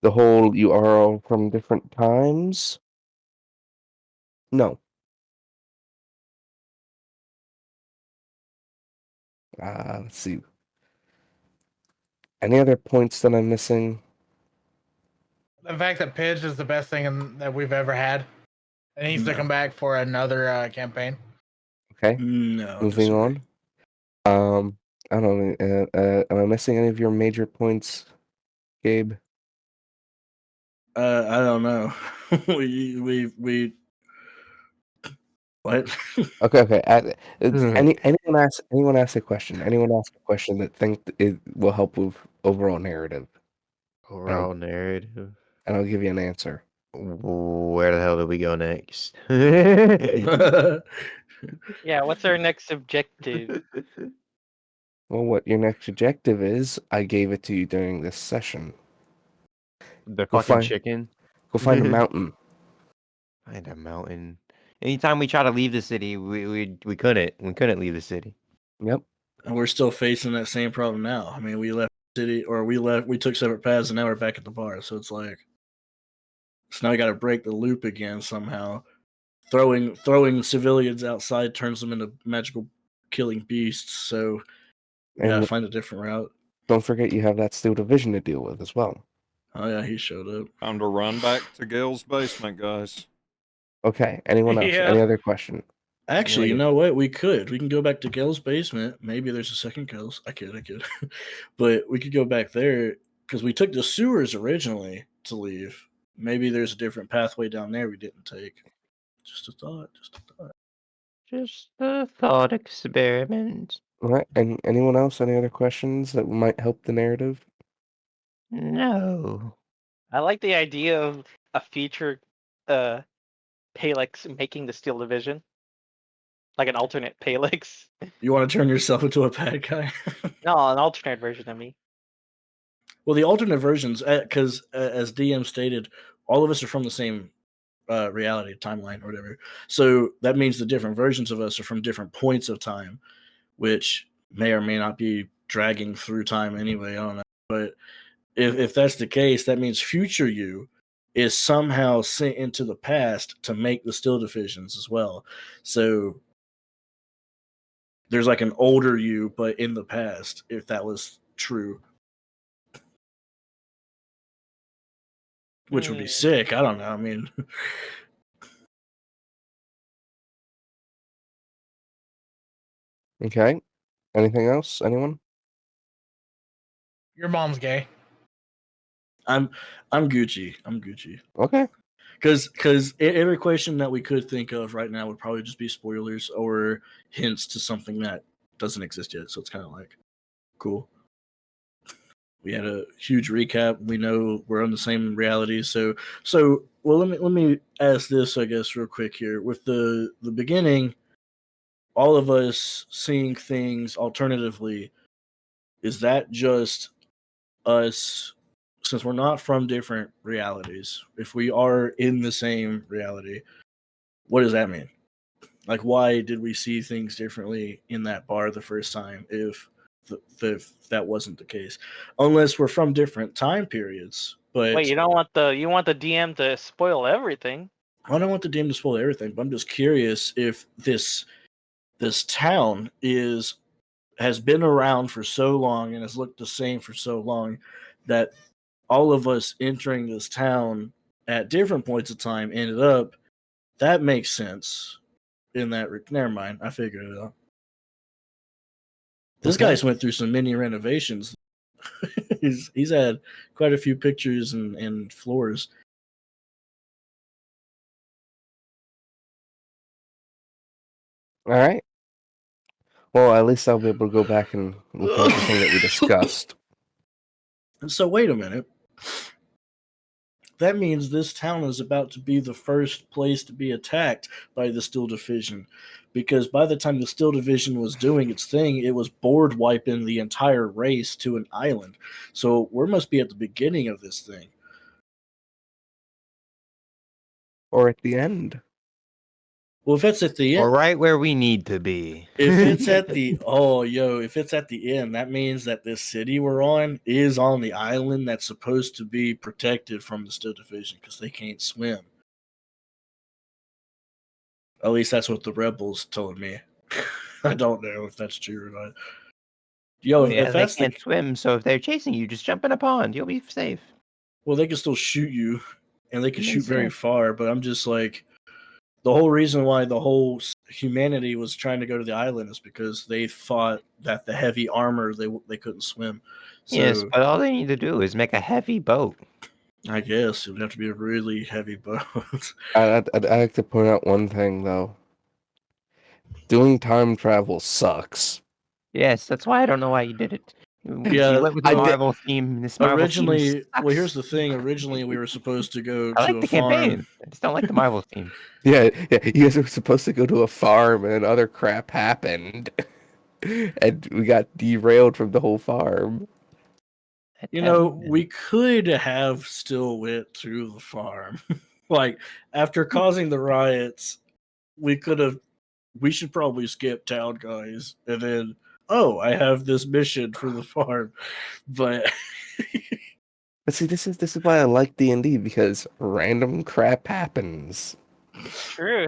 the whole you are all from different times, no. Let's see. Any other points that I'm missing? The fact that Pidge is the best thing that we've ever had, and he's to come back for another campaign. Okay, No. moving disagree. on. I don't know. Am I missing any of your major points, Gabe? I don't know. we what? Okay. Anyone ask a question? Anyone ask a question that it will help with overall narrative, Overall narrative. and I'll give you an answer. Where the hell do we go next? Yeah, what's our next objective? Well, what your next objective is, I gave it to you during this session. The Go fucking find, chicken. go find a mountain. Find a mountain. Anytime we try to leave the city, we couldn't. We couldn't leave the city. Yep. And we're still facing that same problem now. I mean, we left the city, or we took separate paths, and now we're back at the bar. So it's like, so now we got to break the loop again somehow. Throwing civilians outside turns them into magical killing beasts. So we gotta And find a different route. don't forget you have that steel division to deal with as well. Oh yeah, he showed up. Time to run back to Gil's basement, guys. Okay. Anyone else? Yeah. Any other question? Actually, you know what? We can go back to Gil's basement. Maybe there's a second Gil's. I could. But we could go back there because we took the sewers originally to leave. Maybe there's a different pathway down there we didn't take. Just a thought. Just a thought experiment. All right. And anyone else? Any other questions that might help the narrative? No. I like the idea of a future Palix making the Steel Division. Like an alternate Palix. You want to turn yourself into a bad guy? No, an alternate version of me. Well, the alternate versions, because as DM stated, all of us are from the same reality, timeline, or whatever. So that means the different versions of us are from different points of time, which may or may not be dragging through time anyway. I don't know. But if that's the case, that means future you is somehow sent into the past to make the Steel Divisions as well. So there's like an older you, but in the past, if that was true. Which would be sick. I don't know. I mean, Okay. Anything else? Anyone? Your mom's gay. I'm Gucci. I'm Gucci. Okay. Because every question that we could think of right now would probably just be spoilers or hints to something that doesn't exist yet. So it's kind of like, cool. We had a huge recap. We know we're on the same reality. So well, let me ask this, I guess, real quick here. With the beginning, all of us seeing things alternatively, is that just us? Since we're not from different realities, if we are in the same reality, what does that mean? Like, why did we see things differently in that bar the first time if that wasn't the case? Unless we're from different time periods. But Wait, you want the DM to spoil everything. I don't want the DM to spoil everything, but I'm just curious if this town has been around for so long and has looked the same for so long that all of us entering this town at different points of time ended up. That makes sense. In that, never mind. I figured it out. This guy's went through some mini renovations. he's had quite a few pictures and floors. All right. Well, at least I'll be able to go back and look at everything that we discussed. And so, wait a minute. That means this town is about to be the first place to be attacked by the Steel Division. Because by the time the Steel Division was doing its thing, it was board wiping the entire race to an island. So we must be at the beginning of this thing. Or at the end. Well, if it's at the Or end, right where we need to be. if it's at the if it's at the end, that means that this city we're on is on the island that's supposed to be protected from the Steel Division because they can't swim. At least that's what the rebels told me. I don't know if that's true or not. Yo, Yeah, if they that's can't swim, so if they're chasing you, just jump in a pond. You'll be safe. Well, they can still shoot you, and they can Makes shoot very sense. far. But I'm just like, the whole reason why the whole humanity was trying to go to the island is because they thought that the heavy armor they couldn't swim. Yes, So but all they need to do is make a heavy boat. I guess it would have to be a really heavy boat. I'd like to point out one thing though. Doing time travel sucks. Yes, that's why I don't know why you did it. Yeah, You went with the I did- Marvel theme. This Marvel theme Originally, well, here's sucks. the thing. Originally, we were supposed to go I to like a the farm. campaign. I just don't like the Marvel theme. Yeah, you guys were supposed to go to a farm and other crap happened. And we got derailed from the whole farm. You know, we could have still went to the farm. Like, after causing the riots, we could have. We should probably skip town, guys, and then. Oh, I have this mission for the farm, but But see, this is why I like D&D because random crap happens. True.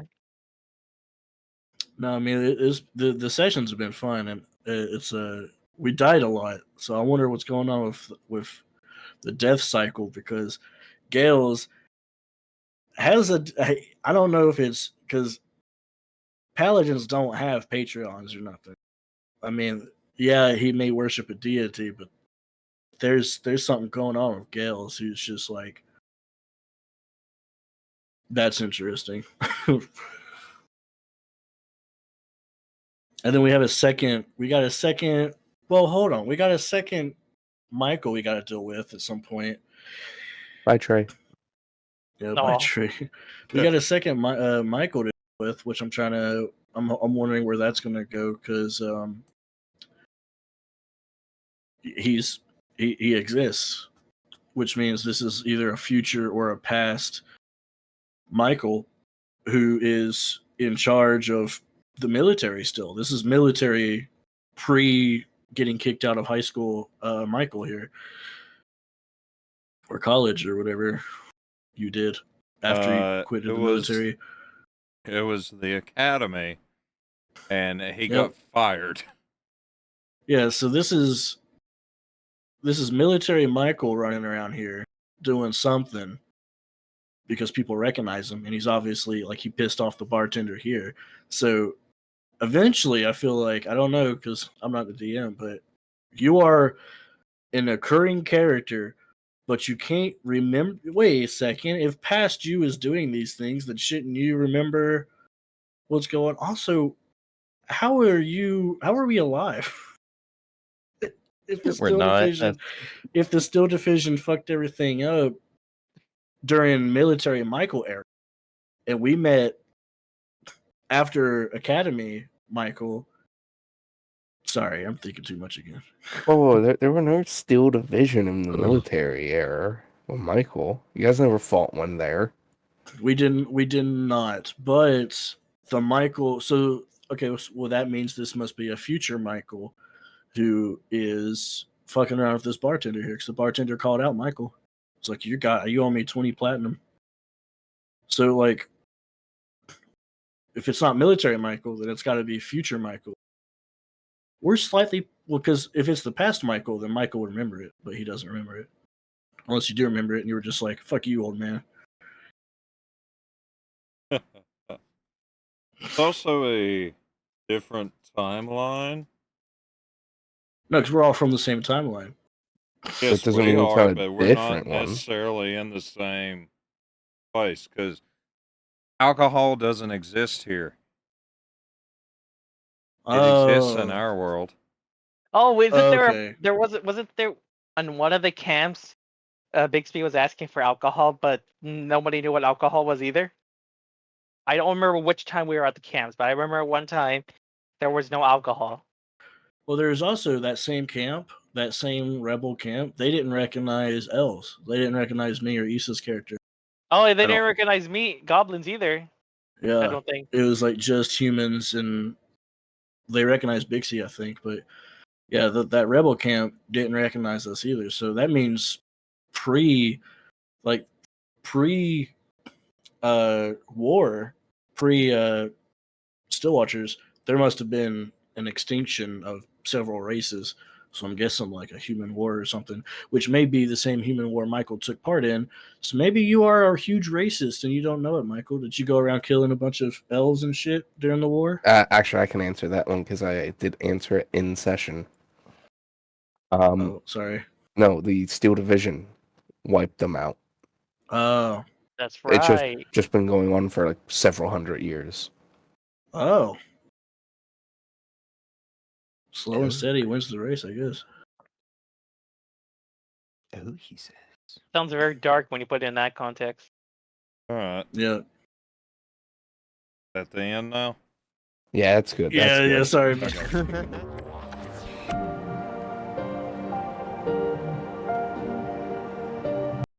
no, I mean the sessions have been fun, and it's we died a lot, so I wonder what's going on with the death cycle because Gales has a. I don't know if it's because paladins don't have Patreons or nothing. I mean, yeah, he may worship a deity, but there's something going on with Gales who's just like that's interesting. And then we have a second. We got a second. Well, hold on. We got a second Michael we got to deal with at some point. Bye, Trey. Yeah, by Aw. tree. We got a second Michael to deal with, which I'm trying to. I'm wondering where that's going to go because he exists, which means this is either a future or a past Michael who is in charge of the military still. This is military pre getting kicked out of high school Michael here or college or whatever you did after you quit the military. It was the academy, and he Yep. got fired. Yeah, so this is military Michael running around here doing something because people recognize him, and he's obviously like he pissed off the bartender here. So eventually, I feel like I don't know because I'm not the DM, but you are an occurring character, but you can't remember. Wait a second. If past you is doing these things, then shouldn't you remember what's going? Also, how are you? How are we alive? If the We're Steel not. Division, if the Steel Division fucked everything up during military Michael era, and we met after Academy Michael. Sorry, I'm thinking too much again. Whoa, there were no Steel Division in the military era. Well, Michael, you guys never fought one there. We did not. But the Michael. So okay, well that means this must be a future Michael who is fucking around with this bartender here because the bartender called out Michael. It's like you owe me 20 platinum. So like, if it's not military Michael, then it's got to be future Michael. We're slightly because if it's the past Michael, then Michael would remember it, but he doesn't remember it. Unless you do remember it and you were just like, fuck you, old man. It's also a different timeline. No, because we're all from the same timeline. Yes, doesn't we mean it's are, not a but we're different not one. necessarily in the same place because alcohol doesn't exist here. It exists in our world. Oh, isn't there okay. wasn't there on one of the camps Bixby was asking for alcohol, but nobody knew what alcohol was either? I don't remember which time we were at the camps, but I remember one time there was no alcohol. Well, there's also that same camp, that same rebel camp. They didn't recognize Els. They didn't recognize me or Issa's character. Oh, they I didn't don't- recognize me, goblins either. I Yeah, don't think. it was like just humans, and they recognized Bixie, I think. But yeah, that rebel camp didn't recognize us either. So that means pre, like pre, war, pre Stillwatchers, there must have been an extinction of several races So I'm guessing like a human war or something, which may be the same human war Michael took part in. So maybe you are a huge racist and you don't know it, Michael. Did you go around killing a bunch of elves and shit during the war? Actually, I can answer that one because I did answer it in session. Oh, sorry. No, the Steel Division wiped them out. Oh, That's It's right. just been going on for like several hundred years. oh. Slow and Oh. steady wins the race, I guess. Oh, he says. Sounds very dark when you put it in that context. All right. Yeah. At the end now. Yeah, that's good. That's Yeah, good. yeah, sorry. Okay.